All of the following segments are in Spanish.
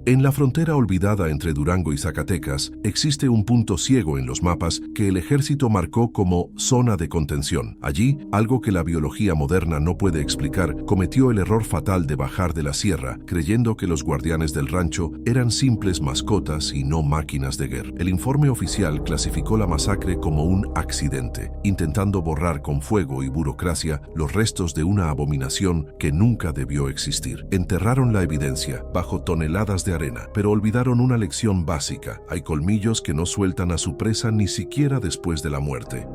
En la frontera olvidada entre Durango y Zacatecas, existe un punto ciego en los mapas que el ejército marcó como zona de contención. Allí, algo que la biología moderna no puede explicar, cometió el error fatal de bajar de la sierra, creyendo que los guardianes del rancho eran simples mascotas y no máquinas de guerra. El informe oficial clasificó la masacre como un accidente, intentando borrar con fuego y burocracia los restos de una abominación que nunca debió existir. Enterraron la evidencia bajo toneladas de arena, pero olvidaron una lección básica: hay colmillos que no sueltan a su presa ni siquiera después de la muerte.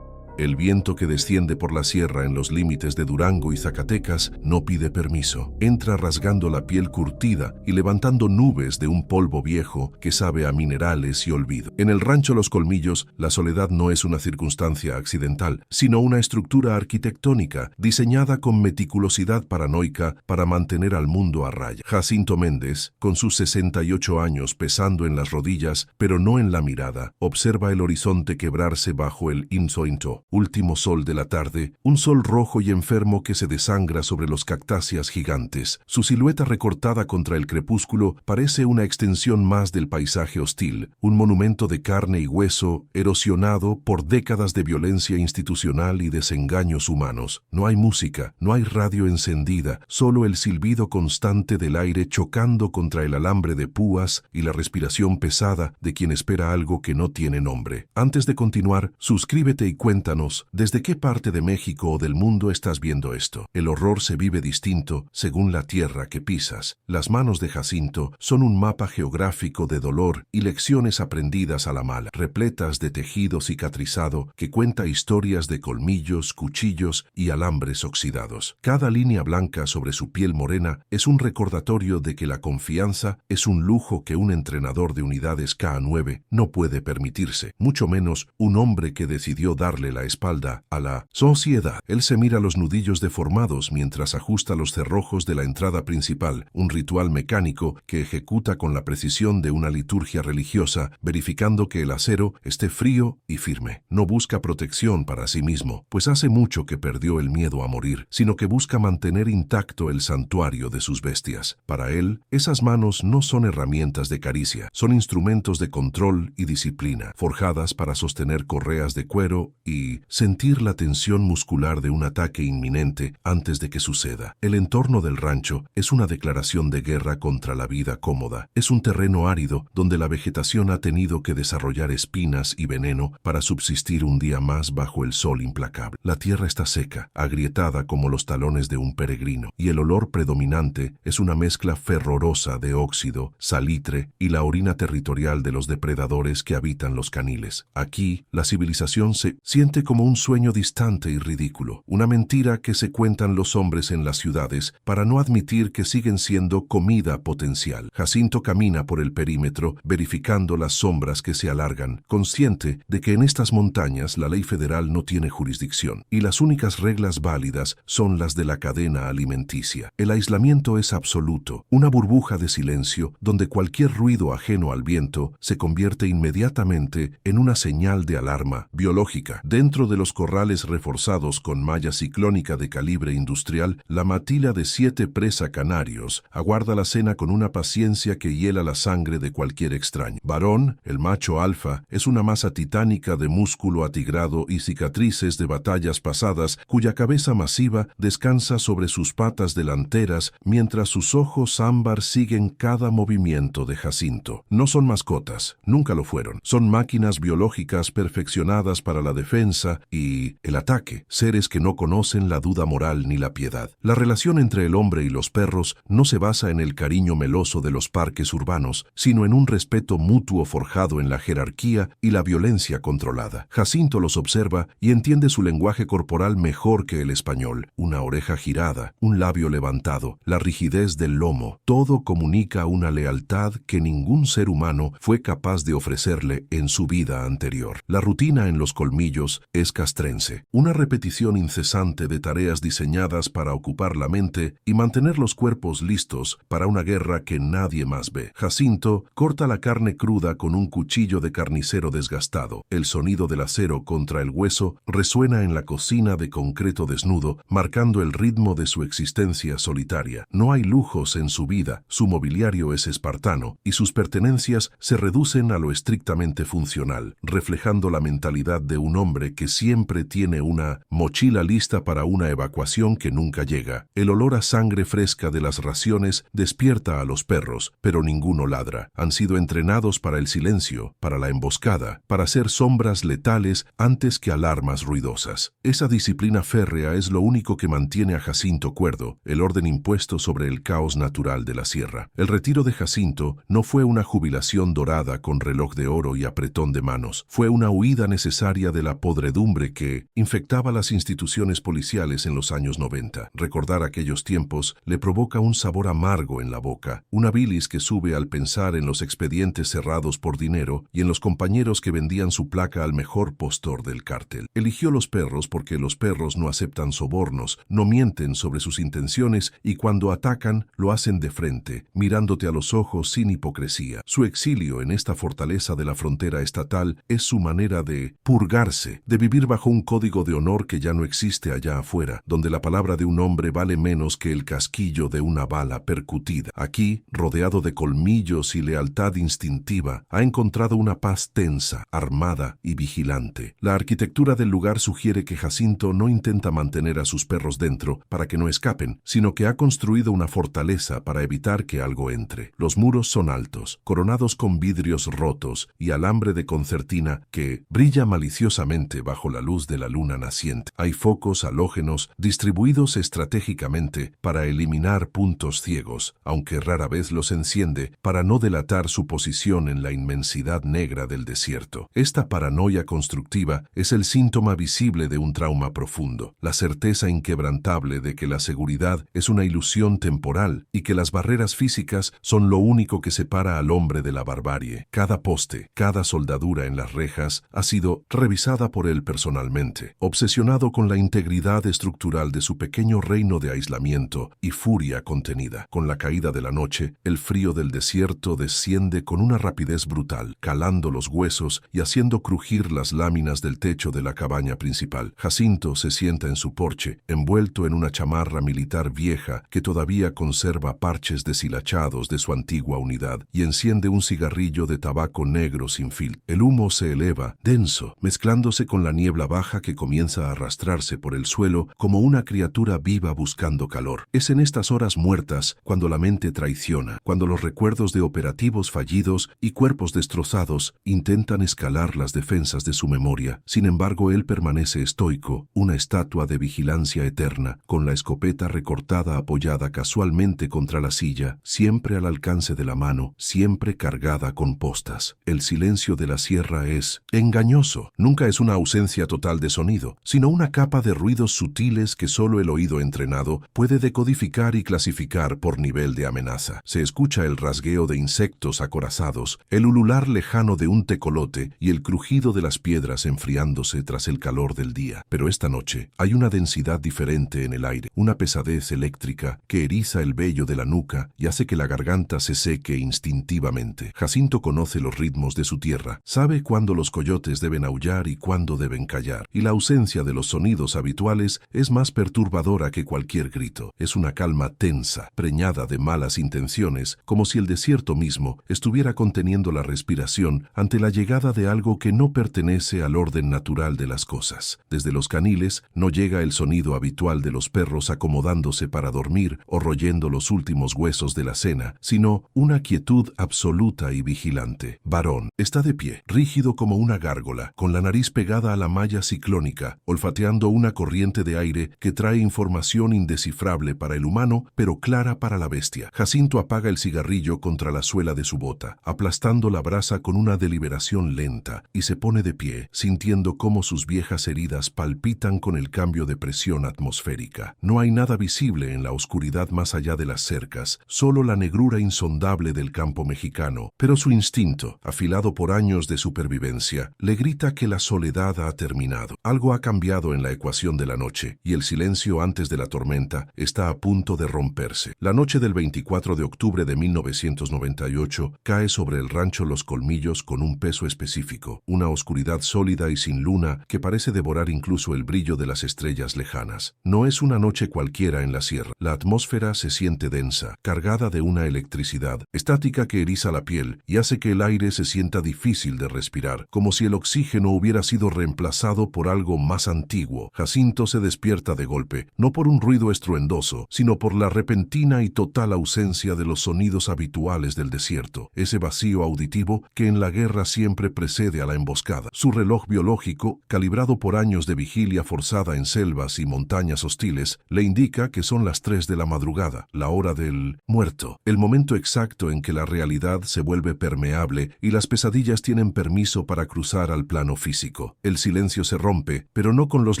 El viento que desciende por la sierra en los límites de Durango y Zacatecas no pide permiso. Entra rasgando la piel curtida y levantando nubes de un polvo viejo que sabe a minerales y olvido. En el rancho Los Colmillos, la soledad no es una circunstancia accidental, sino una estructura arquitectónica diseñada con meticulosidad paranoica para mantener al mundo a raya. Jacinto Méndez, con sus 68 años pesando en las rodillas, pero no en la mirada, observa el horizonte quebrarse bajo el insointo. Último sol de la tarde, un sol rojo y enfermo que se desangra sobre los cactáceas gigantes. Su silueta recortada contra el crepúsculo parece una extensión más del paisaje hostil, un monumento de carne y hueso erosionado por décadas de violencia institucional y desengaños humanos. No hay música, no hay radio encendida, solo el silbido constante del aire chocando contra el alambre de púas y la respiración pesada de quien espera algo que no tiene nombre. Antes de continuar, suscríbete y cuéntanos desde qué parte de México o del mundo estás viendo esto. El horror se vive distinto según la tierra que pisas. Las manos de Jacinto son un mapa geográfico de dolor y lecciones aprendidas a la mala, repletas de tejido cicatrizado que cuenta historias de colmillos, cuchillos y alambres oxidados. Cada línea blanca sobre su piel morena es un recordatorio de que la confianza es un lujo que un entrenador de unidades K9 no puede permitirse, mucho menos un hombre que decidió darle la espalda a la sociedad. Él se mira los nudillos deformados mientras ajusta los cerrojos de la entrada principal, un ritual mecánico que ejecuta con la precisión de una liturgia religiosa, verificando que el acero esté frío y firme. No busca protección para sí mismo, pues hace mucho que perdió el miedo a morir, sino que busca mantener intacto el santuario de sus bestias. Para él, esas manos no son herramientas de caricia, son instrumentos de control y disciplina, forjadas para sostener correas de cuero y sentir la tensión muscular de un ataque inminente antes de que suceda. El entorno del rancho es una declaración de guerra contra la vida cómoda. Es un terreno árido donde la vegetación ha tenido que desarrollar espinas y veneno para subsistir un día más bajo el sol implacable. La tierra está seca, agrietada como los talones de un peregrino, y el olor predominante es una mezcla ferrorosa de óxido, salitre y la orina territorial de los depredadores que habitan los caniles. Aquí, la civilización se siente como un sueño distante y ridículo, una mentira que se cuentan los hombres en las ciudades para no admitir que siguen siendo comida potencial. Jacinto camina por el perímetro, verificando las sombras que se alargan, consciente de que en estas montañas la ley federal no tiene jurisdicción, y las únicas reglas válidas son las de la cadena alimenticia. El aislamiento es absoluto, una burbuja de silencio donde cualquier ruido ajeno al viento se convierte inmediatamente en una señal de alarma biológica. Dentro de los corrales reforzados con malla ciclónica de calibre industrial, la matila de 7 presa canarios aguarda la cena con una paciencia que hiela la sangre de cualquier extraño. Varón, el macho alfa, es una masa titánica de músculo atigrado y cicatrices de batallas pasadas, cuya cabeza masiva descansa sobre sus patas delanteras mientras sus ojos ámbar siguen cada movimiento de Jacinto. No son mascotas, nunca lo fueron. Son máquinas biológicas perfeccionadas para la defensa y el ataque, seres que no conocen la duda moral ni la piedad. La relación entre el hombre y los perros no se basa en el cariño meloso de los parques urbanos, sino en un respeto mutuo forjado en la jerarquía y la violencia controlada. Jacinto los observa y entiende su lenguaje corporal mejor que el español. Una oreja girada, un labio levantado, la rigidez del lomo, todo comunica una lealtad que ningún ser humano fue capaz de ofrecerle en su vida anterior. La rutina en Los Colmillos es castrense. Una repetición incesante de tareas diseñadas para ocupar la mente y mantener los cuerpos listos para una guerra que nadie más ve. Jacinto corta la carne cruda con un cuchillo de carnicero desgastado. El sonido del acero contra el hueso resuena en la cocina de concreto desnudo, marcando el ritmo de su existencia solitaria. No hay lujos en su vida, su mobiliario es espartano y sus pertenencias se reducen a lo estrictamente funcional, reflejando la mentalidad de un hombre que siempre tiene una mochila lista para una evacuación que nunca llega. El olor a sangre fresca de las raciones despierta a los perros, pero ninguno ladra. Han sido entrenados para el silencio, para la emboscada, para ser sombras letales antes que alarmas ruidosas. Esa disciplina férrea es lo único que mantiene a Jacinto cuerdo, el orden impuesto sobre el caos natural de la sierra. El retiro de Jacinto no fue una jubilación dorada con reloj de oro y apretón de manos. Fue una huida necesaria de la podredumbre que infectaba las instituciones policiales en los años 90. Recordar aquellos tiempos le provoca un sabor amargo en la boca, una bilis que sube al pensar en los expedientes cerrados por dinero y en los compañeros que vendían su placa al mejor postor del cártel. Eligió los perros porque los perros no aceptan sobornos, no mienten sobre sus intenciones y cuando atacan lo hacen de frente, mirándote a los ojos sin hipocresía. Su exilio en esta fortaleza de la frontera estatal es su manera de purgarse, de vivir bajo un código de honor que ya no existe allá afuera, donde la palabra de un hombre vale menos que el casquillo de una bala percutida. Aquí, rodeado de colmillos y lealtad instintiva, ha encontrado una paz tensa, armada y vigilante. La arquitectura del lugar sugiere que Jacinto no intenta mantener a sus perros dentro para que no escapen, sino que ha construido una fortaleza para evitar que algo entre. Los muros son altos, coronados con vidrios rotos y alambre de concertina que brilla maliciosamente bajo la luz de la luna naciente. Hay focos halógenos distribuidos estratégicamente para eliminar puntos ciegos, aunque rara vez los enciende para no delatar su posición en la inmensidad negra del desierto. Esta paranoia constructiva es el síntoma visible de un trauma profundo, la certeza inquebrantable de que la seguridad es una ilusión temporal y que las barreras físicas son lo único que separa al hombre de la barbarie. Cada poste, cada soldadura en las rejas ha sido revisada por él personalmente, obsesionado con la integridad estructural de su pequeño reino de aislamiento y furia contenida. Con la caída de la noche, el frío del desierto desciende con una rapidez brutal, calando los huesos y haciendo crujir las láminas del techo de la cabaña principal. Jacinto se sienta en su porche, envuelto en una chamarra militar vieja que todavía conserva parches deshilachados de su antigua unidad, y enciende un cigarrillo de tabaco negro sin filtro. El humo se eleva, denso, mezclándose con la niebla baja que comienza a arrastrarse por el suelo como una criatura viva buscando calor. Es en estas horas muertas cuando la mente traiciona, cuando los recuerdos de operativos fallidos y cuerpos destrozados intentan escalar las defensas de su memoria. Sin embargo, él permanece estoico, una estatua de vigilancia eterna, con la escopeta recortada apoyada casualmente contra la silla, siempre al alcance de la mano, siempre cargada con postas. El silencio de la sierra es engañoso. Nunca es una ausencia total de sonido, sino una capa de ruidos sutiles que solo el oído entrenado puede decodificar y clasificar por nivel de amenaza. Se escucha el rasgueo de insectos acorazados, el ulular lejano de un tecolote y el crujido de las piedras enfriándose tras el calor del día. Pero esta noche hay una densidad diferente en el aire, una pesadez eléctrica que eriza el vello de la nuca y hace que la garganta se seque instintivamente. Jacinto conoce los ritmos de su tierra, sabe cuándo los coyotes deben aullar y cuándo deben callar, y la ausencia de los sonidos habituales es más perturbadora que cualquier grito. Es una calma tensa, preñada de malas intenciones, como si el desierto mismo estuviera conteniendo la respiración ante la llegada de algo que no pertenece al orden natural de las cosas. Desde los caniles no llega el sonido habitual de los perros acomodándose para dormir o royendo los últimos huesos de la cena, sino una quietud absoluta y vigilante. Varón está de pie, rígido como una gárgola, con la nariz pegada a la malla ciclónica, olfateando una corriente de aire que trae información indescifrable para el humano, pero clara para la bestia. Jacinto apaga el cigarrillo contra la suela de su bota, aplastando la brasa con una deliberación lenta, y se pone de pie, sintiendo cómo sus viejas heridas palpitan con el cambio de presión atmosférica. No hay nada visible en la oscuridad más allá de las cercas, solo la negrura insondable del campo mexicano, pero su instinto, afilado por años de supervivencia, le grita que la soledad nada ha terminado. Algo ha cambiado en la ecuación de la noche, y el silencio antes de la tormenta está a punto de romperse. La noche del 24 de octubre de 1998 cae sobre el rancho Los Colmillos con un peso específico, una oscuridad sólida y sin luna que parece devorar incluso el brillo de las estrellas lejanas. No es una noche cualquiera en la sierra. La atmósfera se siente densa, cargada de una electricidad estática que eriza la piel y hace que el aire se sienta difícil de respirar, como si el oxígeno hubiera sido reemplazado por algo más antiguo. Jacinto se despierta de golpe, no por un ruido estruendoso, sino por la repentina y total ausencia de los sonidos habituales del desierto, ese vacío auditivo que en la guerra siempre precede a la emboscada. Su reloj biológico, calibrado por años de vigilia forzada en selvas y montañas hostiles, le indica que son las 3 de la madrugada, la hora del muerto, el momento exacto en que la realidad se vuelve permeable y las pesadillas tienen permiso para cruzar al plano físico. El silencio se rompe, pero no con los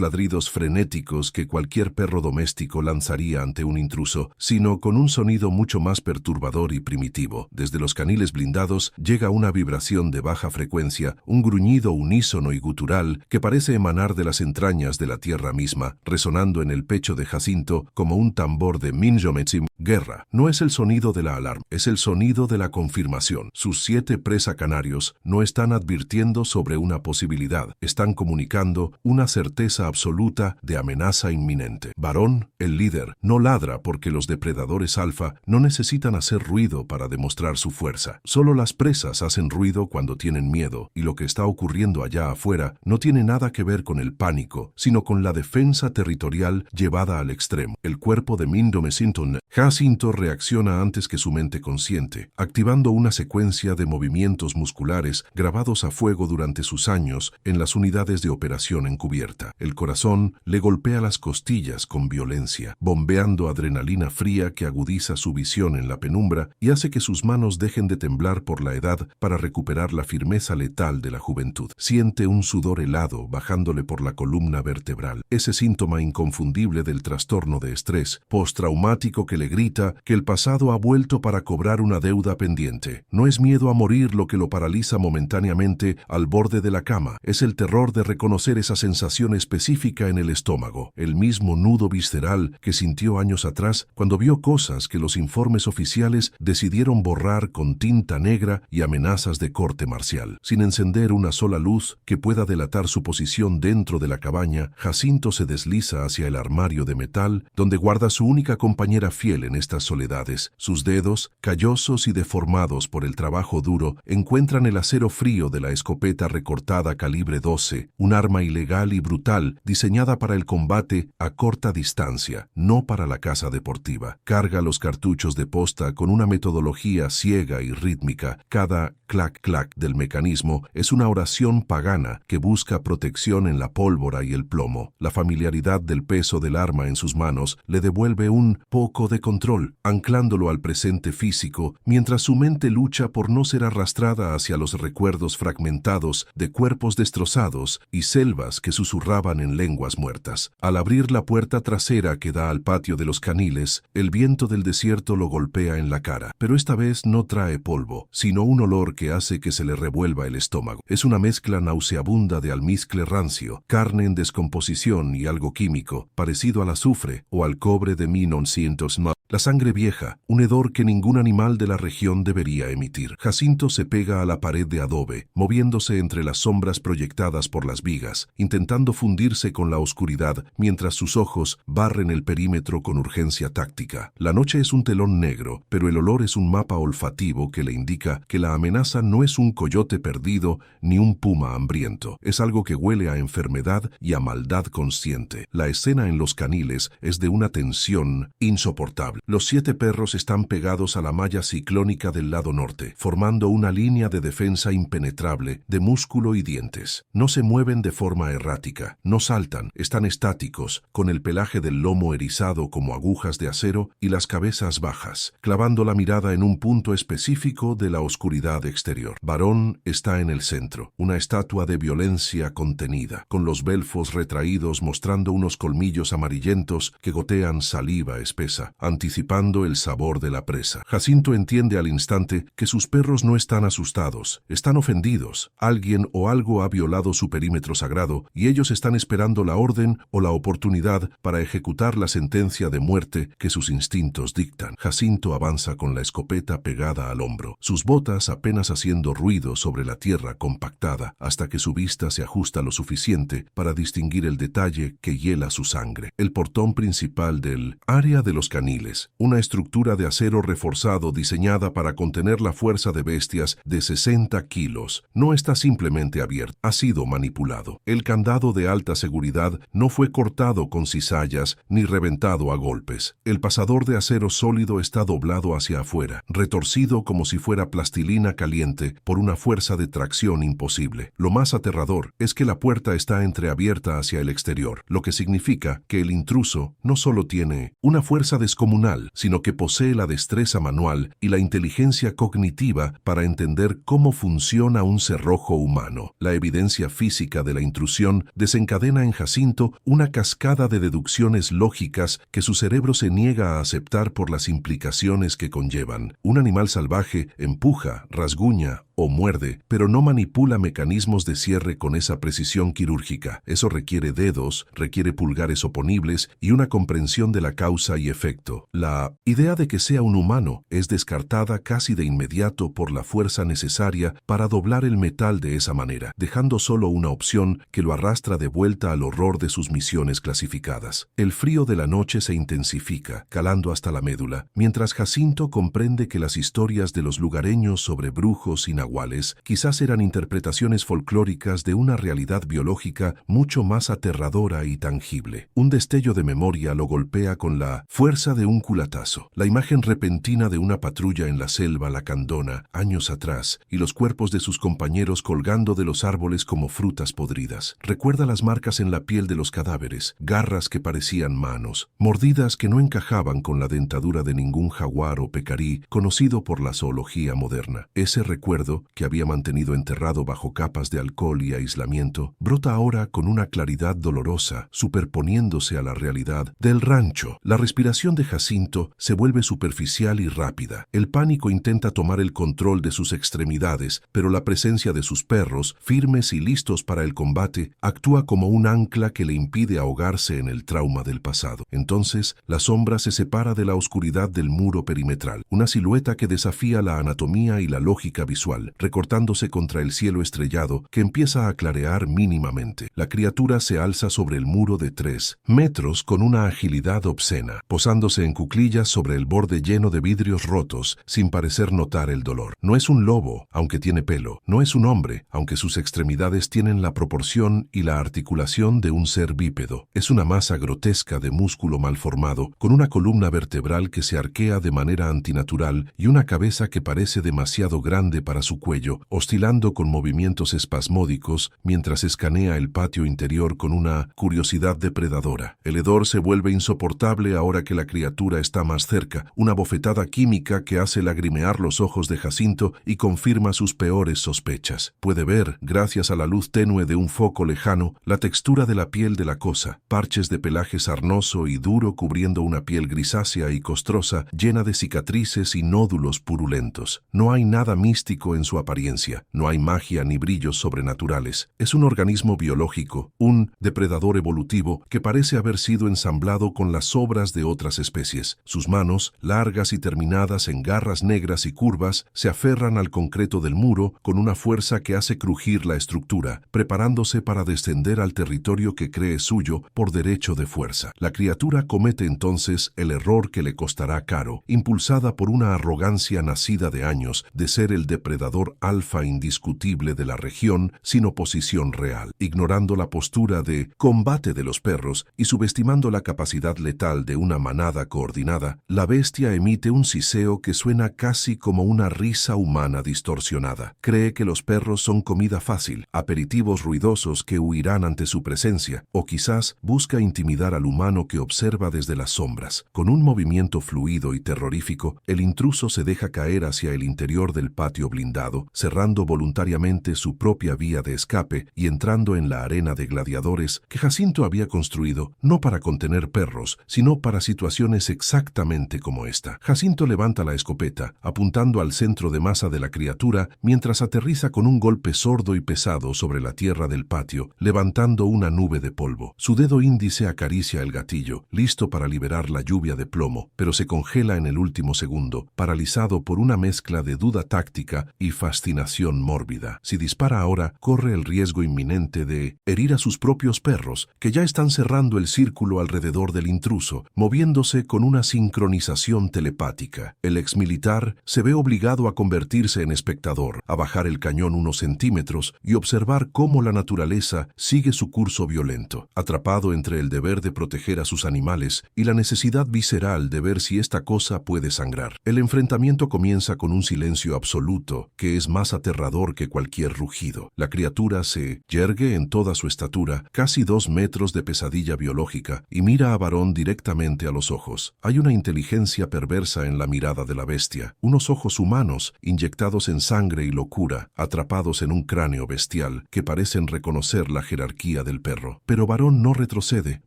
ladridos frenéticos que cualquier perro doméstico lanzaría ante un intruso, sino con un sonido mucho más perturbador y primitivo. Desde los caniles blindados llega una vibración de baja frecuencia, un gruñido unísono y gutural que parece emanar de las entrañas de la tierra misma, resonando en el pecho de Jacinto como un tambor de Minjometsim. Guerra. No es el sonido de la alarma, es el sonido de la confirmación. Sus 7 presa canarios no están advirtiendo sobre una posibilidad, están comunicando una certeza absoluta de amenaza inminente. Varón, el líder, no ladra porque los depredadores alfa no necesitan hacer ruido para demostrar su fuerza. Solo las presas hacen ruido cuando tienen miedo, y lo que está ocurriendo allá afuera no tiene nada que ver con el pánico, sino con la defensa territorial llevada al extremo. El cuerpo de Mindomesinton, Jacinto reacciona antes que su mente consciente, activando una secuencia de movimientos musculares grabados a fuego durante sus años en las unidades de operación encubierta. El corazón le golpea las costillas con violencia, bombeando adrenalina fría que agudiza su visión en la penumbra y hace que sus manos dejen de temblar por la edad para recuperar la firmeza letal de la juventud. Siente un sudor helado bajándole por la columna vertebral, ese síntoma inconfundible del trastorno de estrés postraumático que le grita que el pasado ha vuelto para cobrar una deuda pendiente. No es miedo a morir lo que lo paraliza momentáneamente al borde de la cama, es el terror de reconocer esa sensación específica en el estómago, el mismo nudo visceral que sintió años atrás cuando vio cosas que los informes oficiales decidieron borrar con tinta negra y amenazas de corte marcial. Sin encender una sola luz que pueda delatar su posición dentro de la cabaña, Jacinto se desliza hacia el armario de metal donde guarda su única compañera fiel en estas soledades. Sus dedos, callosos y deformados por el trabajo duro, encuentran el acero frío de la escopeta recortada calibre 12, un arma ilegal y brutal diseñada para el combate a corta distancia, no para la caza deportiva. Carga los cartuchos de posta con una metodología ciega y rítmica. Cada clac-clac del mecanismo es una oración pagana que busca protección en la pólvora y el plomo. La familiaridad del peso del arma en sus manos le devuelve un poco de control, anclándolo al presente físico, mientras su mente lucha por no ser arrastrada hacia los recuerdos fragmentados de cuerpos destrozados y selvas que susurraban en lenguas muertas. Al abrir la puerta trasera que da al patio de los caniles, el viento del desierto lo golpea en la cara, pero esta vez no trae polvo, sino un olor que hace que se le revuelva el estómago. Es una mezcla nauseabunda de almizcle rancio, carne en descomposición y algo químico, parecido al azufre o al cobre de 1900. La sangre vieja, un hedor que ningún animal de la región debería emitir. Jacinto se pega a la pared de adobe, moviéndose entre las sombras proyectadas por las vigas, intentando fundirse con la oscuridad mientras sus ojos barren el perímetro con urgencia táctica. La noche es un telón negro, pero el olor es un mapa olfativo que le indica que la amenaza no es un coyote perdido ni un puma hambriento. Es algo que huele a enfermedad y a maldad consciente. La escena en los caniles es de una tensión insoportable. Los 7 perros están pegados a la malla ciclónica del lado norte, formando una línea de defensa impenetrable de músculo y dientes. No se mueven de forma errática, no saltan, están estáticos, con el pelaje del lomo erizado como agujas de acero y las cabezas bajas, clavando la mirada en un punto específico de la oscuridad exterior. Varón está en el centro, una estatua de violencia contenida, con los belfos retraídos mostrando unos colmillos amarillentos que gotean saliva espesa. anticipando el sabor de la presa. Jacinto entiende al instante que sus perros no están asustados, están ofendidos. Alguien o algo ha violado su perímetro sagrado y ellos están esperando la orden o la oportunidad para ejecutar la sentencia de muerte que sus instintos dictan. Jacinto avanza con la escopeta pegada al hombro, sus botas apenas haciendo ruido sobre la tierra compactada, hasta que su vista se ajusta lo suficiente para distinguir el detalle que hiela su sangre. El portón principal del área de los caniles, una estructura de acero reforzado diseñada para contener la fuerza de bestias de 60 kilos, no está simplemente abierto, ha sido manipulado. El candado de alta seguridad no fue cortado con cizallas ni reventado a golpes. El pasador de acero sólido está doblado hacia afuera, retorcido como si fuera plastilina caliente por una fuerza de tracción imposible. Lo más aterrador es que la puerta está entreabierta hacia el exterior, lo que significa que el intruso no solo tiene una fuerza descomunal, sino que posee la destreza manual y la inteligencia cognitiva para entender cómo funciona un cerrojo humano. La evidencia física de la intrusión desencadena en Jacinto una cascada de deducciones lógicas que su cerebro se niega a aceptar por las implicaciones que conllevan. Un animal salvaje empuja, rasguña o muerde, pero no manipula mecanismos de cierre con esa precisión quirúrgica. Eso requiere dedos, requiere pulgares oponibles y una comprensión de la causa y efecto. La idea de que sea un humano es descartada casi de inmediato por la fuerza necesaria para doblar el metal de esa manera, dejando solo una opción que lo arrastra de vuelta al horror de sus misiones clasificadas. El frío de la noche se intensifica, calando hasta la médula, mientras Jacinto comprende que las historias de los lugareños sobre brujos y nahuales quizás eran interpretaciones folclóricas de una realidad biológica mucho más aterradora y tangible. Un destello de memoria lo golpea con la fuerza de un culatazo. La imagen repentina de una patrulla en la selva lacandona, años atrás, y los cuerpos de sus compañeros colgando de los árboles como frutas podridas. Recuerda las marcas en la piel de los cadáveres, garras que parecían manos, mordidas que no encajaban con la dentadura de ningún jaguar o pecarí conocido por la zoología moderna. Ese recuerdo, que había mantenido enterrado bajo capas de alcohol y aislamiento, brota ahora con una claridad dolorosa, superponiéndose a la realidad del rancho. La respiración de Jacinto se vuelve superficial y rápida. El pánico intenta tomar el control de sus extremidades, pero la presencia de sus perros, firmes y listos para el combate, actúa como un ancla que le impide ahogarse en el trauma del pasado. Entonces, la sombra se separa de la oscuridad del muro perimetral, una silueta que desafía la anatomía y la lógica visual, recortándose contra el cielo estrellado que empieza a clarear mínimamente. La criatura se alza sobre el muro de 3 metros con una agilidad obscena, posándose en cuclillas sobre el borde lleno de vidrios rotos, sin parecer notar el dolor. No es un lobo, aunque tiene pelo. No es un hombre, aunque sus extremidades tienen la proporción y la articulación de un ser bípedo. Es una masa grotesca de músculo mal formado, con una columna vertebral que se arquea de manera antinatural y una cabeza que parece demasiado grande para su cuello, oscilando con movimientos espasmódicos mientras escanea el patio interior con una curiosidad depredadora. El hedor se vuelve insoportable ahora que la criatura está más cerca, una bofetada química que hace lagrimear los ojos de Jacinto y confirma sus peores sospechas. Puede ver, gracias a la luz tenue de un foco lejano, la textura de la piel de la cosa, parches de pelaje sarnoso y duro cubriendo una piel grisácea y costrosa, llena de cicatrices y nódulos purulentos. No hay nada místico en su apariencia, no hay magia ni brillos sobrenaturales. Es un organismo biológico, un depredador evolutivo que parece haber sido ensamblado con las sobras de otras especies. Sus manos, largas y terminadas en garras negras y curvas, se aferran al concreto del muro con una fuerza que hace crujir la estructura, preparándose para descender al territorio que cree suyo por derecho de fuerza. La criatura comete entonces el error que le costará caro, impulsada por una arrogancia nacida de años de ser el depredador alfa indiscutible de la región sin oposición real, ignorando la postura de combate de los perros y subestimando la capacidad letal de una manada coordinada. La bestia emite un siseo que suena casi como una risa humana distorsionada. Cree que los perros son comida fácil, aperitivos ruidosos que huirán ante su presencia, o quizás busca intimidar al humano que observa desde las sombras. Con un movimiento fluido y terrorífico, el intruso se deja caer hacia el interior del patio blindado, cerrando voluntariamente su propia vía de escape y entrando en la arena de gladiadores que Jacinto había construido no para contener perros, sino para situaciones es exactamente como esta. Jacinto levanta la escopeta, apuntando al centro de masa de la criatura, mientras aterriza con un golpe sordo y pesado sobre la tierra del patio, levantando una nube de polvo. Su dedo índice acaricia el gatillo, listo para liberar la lluvia de plomo, pero se congela en el último segundo, paralizado por una mezcla de duda táctica y fascinación mórbida. Si dispara ahora, corre el riesgo inminente de herir a sus propios perros, que ya están cerrando el círculo alrededor del intruso, moviéndose con una sincronización telepática. El exmilitar se ve obligado a convertirse en espectador, a bajar el cañón unos centímetros y observar cómo la naturaleza sigue su curso violento, atrapado entre el deber de proteger a sus animales y la necesidad visceral de ver si esta cosa puede sangrar. El enfrentamiento comienza con un silencio absoluto que es más aterrador que cualquier rugido. La criatura se yergue en toda su estatura, casi 2 metros de pesadilla biológica, y mira a Varón directamente a los ojos. Hay una inteligencia perversa en la mirada de la bestia, unos ojos humanos inyectados en sangre y locura, atrapados en un cráneo bestial, que parecen reconocer la jerarquía del perro. Pero Varón no retrocede,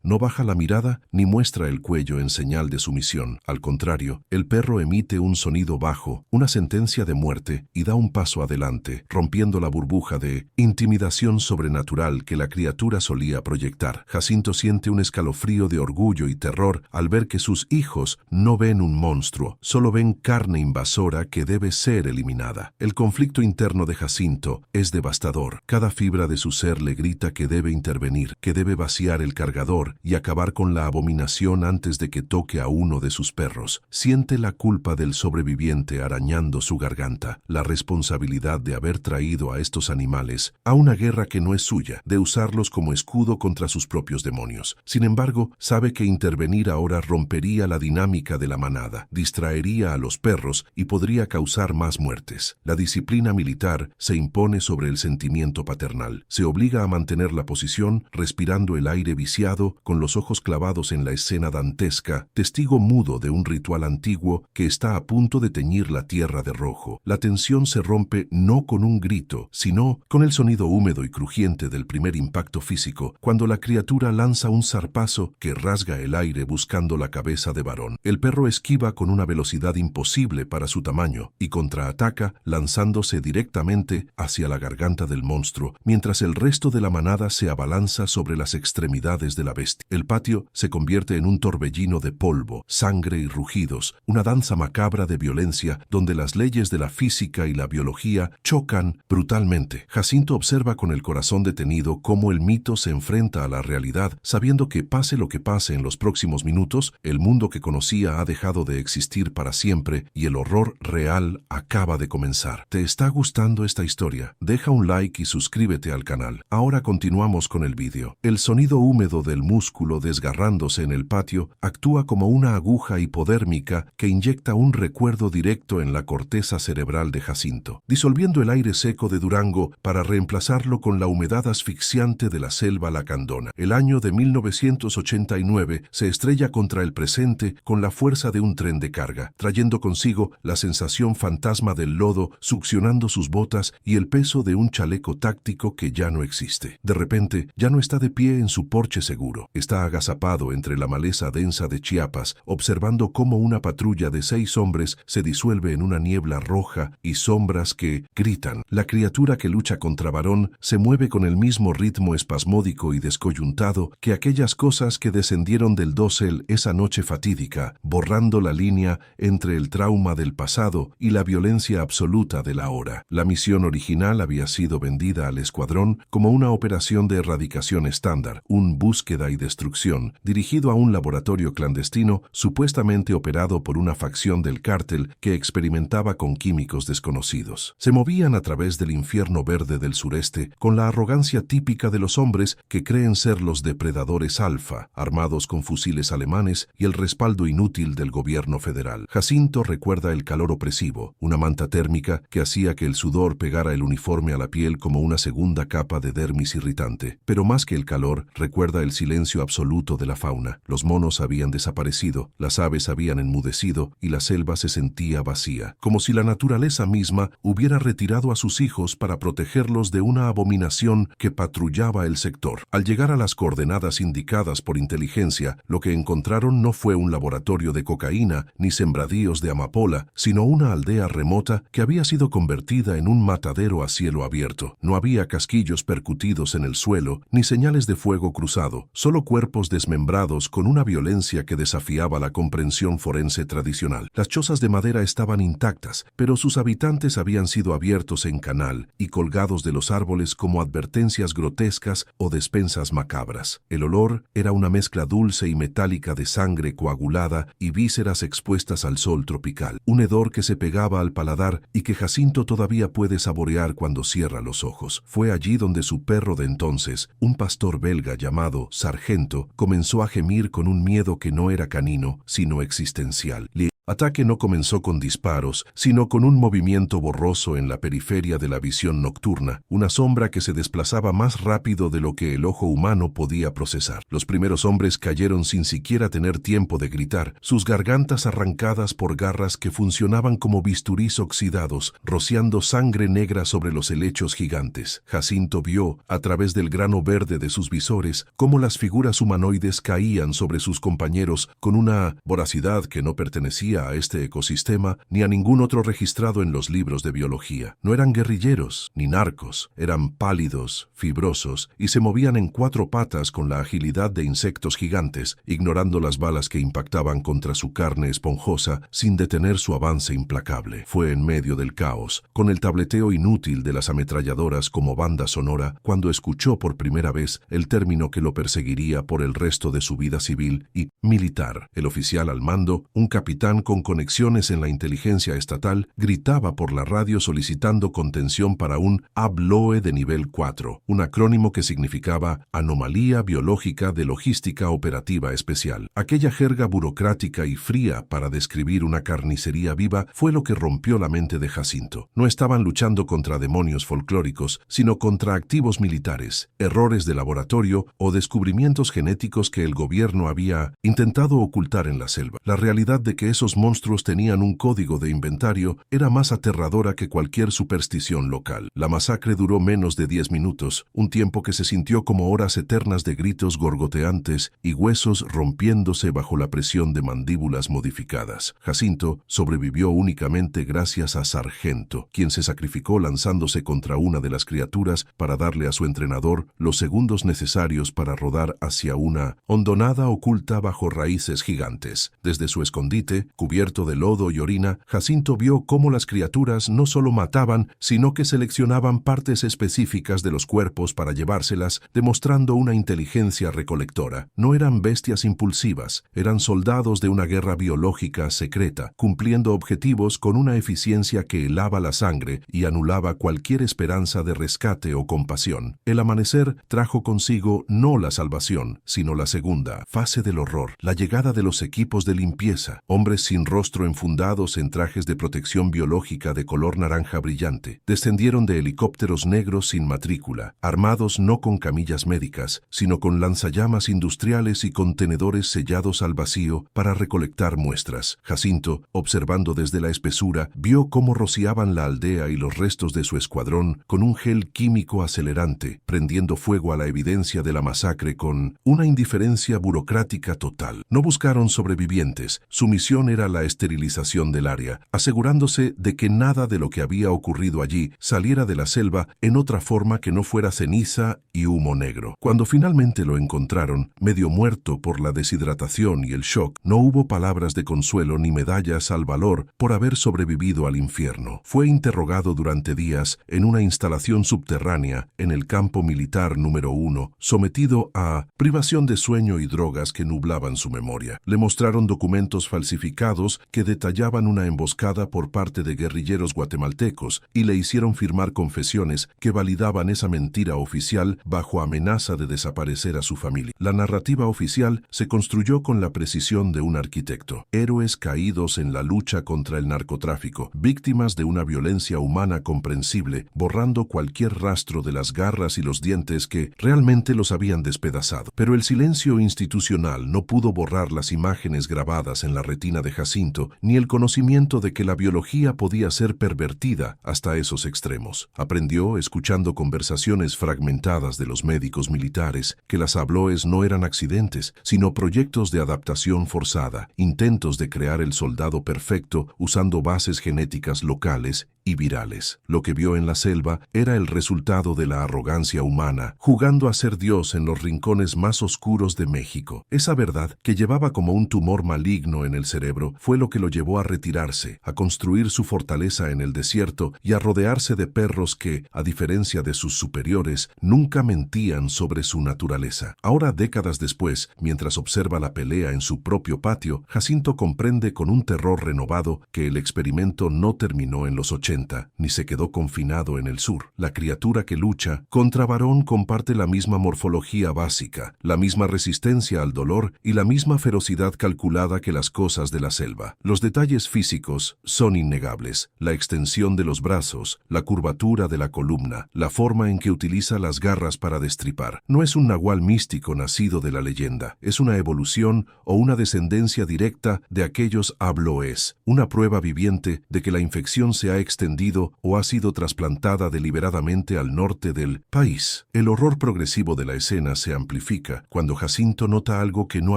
no baja la mirada ni muestra el cuello en señal de sumisión. Al contrario, el perro emite un sonido bajo, una sentencia de muerte, y da un paso adelante, rompiendo la burbuja de intimidación sobrenatural que la criatura solía proyectar. Jacinto siente un escalofrío de orgullo y terror al ver que sus hijos no ven un monstruo, solo ven carne invasora que debe ser eliminada. El conflicto interno de Jacinto es devastador. Cada fibra de su ser le grita que debe intervenir, que debe vaciar el cargador y acabar con la abominación antes de que toque a uno de sus perros. Siente la culpa del sobreviviente arañando su garganta, la responsabilidad de haber traído a estos animales a una guerra que no es suya, de usarlos como escudo contra sus propios demonios. Sin embargo, sabe que intervenir ahora rompería la dinámica de la manada, distraería a los perros y podría causar más muertes. La disciplina militar se impone sobre el sentimiento paternal. Se obliga a mantener la posición, respirando el aire viciado, con los ojos clavados en la escena dantesca, testigo mudo de un ritual antiguo que está a punto de teñir la tierra de rojo. La tensión se rompe no con un grito, sino con el sonido húmedo y crujiente del primer impacto físico, cuando la criatura lanza un zarpazo que rasga el aire buscando la cabeza de Varón. El perro esquiva con una velocidad imposible para su tamaño y contraataca lanzándose directamente hacia la garganta del monstruo, mientras el resto de la manada se abalanza sobre las extremidades de la bestia. El patio se convierte en un torbellino de polvo, sangre y rugidos, una danza macabra de violencia donde las leyes de la física y la biología chocan brutalmente. Jacinto observa con el corazón detenido cómo el mito se enfrenta a la realidad, sabiendo que pase lo que pase en los próximos minutos, el mundo que conocía ha dejado de existir para siempre y el horror real acaba de comenzar. ¿Te está gustando esta historia? Deja un like y suscríbete al canal. Ahora continuamos con el vídeo. El sonido húmedo del músculo desgarrándose en el patio actúa como una aguja hipodérmica que inyecta un recuerdo directo en la corteza cerebral de Jacinto, disolviendo el aire seco de Durango para reemplazarlo con la humedad asfixiante de la selva lacandona. El año de 1989 se estrella contra el presente con la fuerza de un tren de carga, trayendo consigo la sensación fantasma del lodo succionando sus botas y el peso de un chaleco táctico que ya no existe. De repente, ya no está de pie en su porche seguro. Está agazapado entre la maleza densa de Chiapas, observando cómo una patrulla de 6 hombres se disuelve en una niebla roja y sombras que gritan. La criatura que lucha contra Varón se mueve con el mismo ritmo espasmódico y descoyuntado que aquellas cosas que descendieron del dosel esa noche fatídica, borrando la línea entre el trauma del pasado y la violencia absoluta de la hora. La misión original había sido vendida al escuadrón como una operación de erradicación estándar, un búsqueda y destrucción, dirigido a un laboratorio clandestino supuestamente operado por una facción del cártel que experimentaba con químicos desconocidos. Se movían a través del infierno verde del sureste con la arrogancia típica de los hombres que creen ser los depredadores alfa, armados con fusiles alemanes y el respaldo inútil del gobierno federal. Jacinto recuerda el calor opresivo, una manta térmica que hacía que el sudor pegara el uniforme a la piel como una segunda capa de dermis irritante. Pero más que el calor, recuerda el silencio absoluto de la fauna. Los monos habían desaparecido, las aves habían enmudecido y la selva se sentía vacía, como si la naturaleza misma hubiera retirado a sus hijos para protegerlos de una abominación que patrullaba el sector. Al llegar a las coordenadas indicadas por inteligencia, lo que encontraron no fue fue un laboratorio de cocaína ni sembradíos de amapola, sino una aldea remota que había sido convertida en un matadero a cielo abierto. No había casquillos percutidos en el suelo, ni señales de fuego cruzado, solo cuerpos desmembrados con una violencia que desafiaba la comprensión forense tradicional. Las chozas de madera estaban intactas, pero sus habitantes habían sido abiertos en canal y colgados de los árboles como advertencias grotescas o despensas macabras. El olor era una mezcla dulce y metálica de sangre coagulada y vísceras expuestas al sol tropical. Un hedor que se pegaba al paladar y que Jacinto todavía puede saborear cuando cierra los ojos. Fue allí donde su perro de entonces, un pastor belga llamado Sargento, comenzó a gemir con un miedo que no era canino, sino existencial. El ataque no comenzó con disparos, sino con un movimiento borroso en la periferia de la visión nocturna, una sombra que se desplazaba más rápido de lo que el ojo humano podía procesar. Los primeros hombres cayeron sin siquiera tener tiempo de gritar, sus gargantas arrancadas por garras que funcionaban como bisturís oxidados, rociando sangre negra sobre los helechos gigantes. Jacinto vio, a través del grano verde de sus visores, cómo las figuras humanoides caían sobre sus compañeros con una voracidad que no pertenecía a este ecosistema ni a ningún otro registrado en los libros de biología. No eran guerrilleros ni narcos, eran pálidos, fibrosos y se movían en cuatro patas con la agilidad de insectos gigantes, ignorando las balas que impactaban contra su carne esponjosa sin detener su avance implacable. Fue en medio del caos, con el tableteo inútil de las ametralladoras como banda sonora, cuando escuchó por primera vez el término que lo perseguiría por el resto de su vida civil y militar. El oficial al mando, un capitán con conexiones en la inteligencia estatal, gritaba por la radio solicitando contención para un ABLOE de nivel 4, un acrónimo que significaba Anomalía Biológica de Logística Operativa Especial. Aquella jerga burocrática y fría para describir una carnicería viva fue lo que rompió la mente de Jacinto. No estaban luchando contra demonios folclóricos, sino contra activos militares, errores de laboratorio o descubrimientos genéticos que el gobierno había intentado ocultar en la selva. La realidad de que esos monstruos tenían un código de inventario era más aterradora que cualquier superstición local. La masacre duró menos de 10 minutos, un tiempo que se sintió como horas eternas de gritos gorgoteantes y huesos rompiéndose bajo la presión de mandíbulas modificadas. Jacinto sobrevivió únicamente gracias a Sargento, quien se sacrificó lanzándose contra una de las criaturas para darle a su entrenador los segundos necesarios para rodar hacia una hondonada oculta bajo raíces gigantes. Desde su escondite, cubierto de lodo y orina, Jacinto vio cómo las criaturas no solo mataban, sino que seleccionaban partes específicas de los cuerpos para llevárselas, demostrando una inteligencia recolectora. No eran bestias impulsivas, eran soldados de una guerra biológica secreta, cumpliendo objetivos con una eficiencia que helaba la sangre y anulaba cualquier esperanza de rescate o compasión. El amanecer trajo consigo no la salvación, sino la segunda fase del horror, la llegada de los equipos de limpieza, hombres sin rostro enfundados en trajes de protección biológica de color naranja brillante. Descendieron de helicópteros negros sin matrícula, armados no con camillas médicas, sino con lanzallamas industriales y contenedores sellados al vacío para recolectar muestras. Jacinto, observando desde la espesura, vio cómo rociaban la aldea y los restos de su escuadrón con un gel químico acelerante, prendiendo fuego a la evidencia de la masacre con una indiferencia burocrática total. No buscaron sobrevivientes, su misión era la esterilización del área, asegurándose de que nada de lo que había ocurrido allí saliera de la selva en otra forma que no fuera ceniza y humo negro. Cuando finalmente lo encontraron, medio muerto por la deshidratación y el shock, no hubo palabras de consuelo ni medallas al valor por haber sobrevivido al infierno. Fue interrogado durante días en una instalación subterránea en el campo militar número 1, sometido a privación de sueño y drogas que nublaban su memoria. Le mostraron documentos falsificados que detallaban una emboscada por parte de guerrilleros guatemaltecos y le hicieron firmar confesiones que validaban esa mentira oficial bajo amenaza de desaparecer a su familia. La narrativa oficial se construyó con la precisión de un arquitecto. Héroes caídos en la lucha contra el narcotráfico, víctimas de una violencia humana comprensible, borrando cualquier rastro de las garras y los dientes que realmente los habían despedazado. Pero el silencio institucional no pudo borrar las imágenes grabadas en la retina de Jacinto, ni el conocimiento de que la biología podía ser pervertida hasta esos extremos. Aprendió, escuchando conversaciones fragmentadas de los médicos militares, que las Abloes no eran accidentes, sino proyectos de adaptación forzada, intentos de crear el soldado perfecto usando bases genéticas locales y virales. Lo que vio en la selva era el resultado de la arrogancia humana, jugando a ser Dios en los rincones más oscuros de México. Esa verdad, que llevaba como un tumor maligno en el cerebro, fue lo que lo llevó a retirarse, a construir su fortaleza en el desierto y a rodearse de perros que, a diferencia de sus superiores, nunca mentían sobre su naturaleza. Ahora, décadas después, mientras observa la pelea en su propio patio, Jacinto comprende con un terror renovado que el experimento no terminó en los 80, ni se quedó confinado en el sur. La criatura que lucha contra Varón comparte la misma morfología básica, la misma resistencia al dolor y la misma ferocidad calculada que las cosas de la selva. Los detalles físicos son innegables: la extensión de los brazos, la curvatura de la columna, la forma en que utiliza las garras para destripar. No es un nahual místico nacido de la leyenda, es una evolución o una descendencia directa de aquellos Abloes, una prueba viviente de que la infección se ha extendido o ha sido trasplantada deliberadamente al norte del país. El horror progresivo de la escena se amplifica cuando Jacinto nota algo que no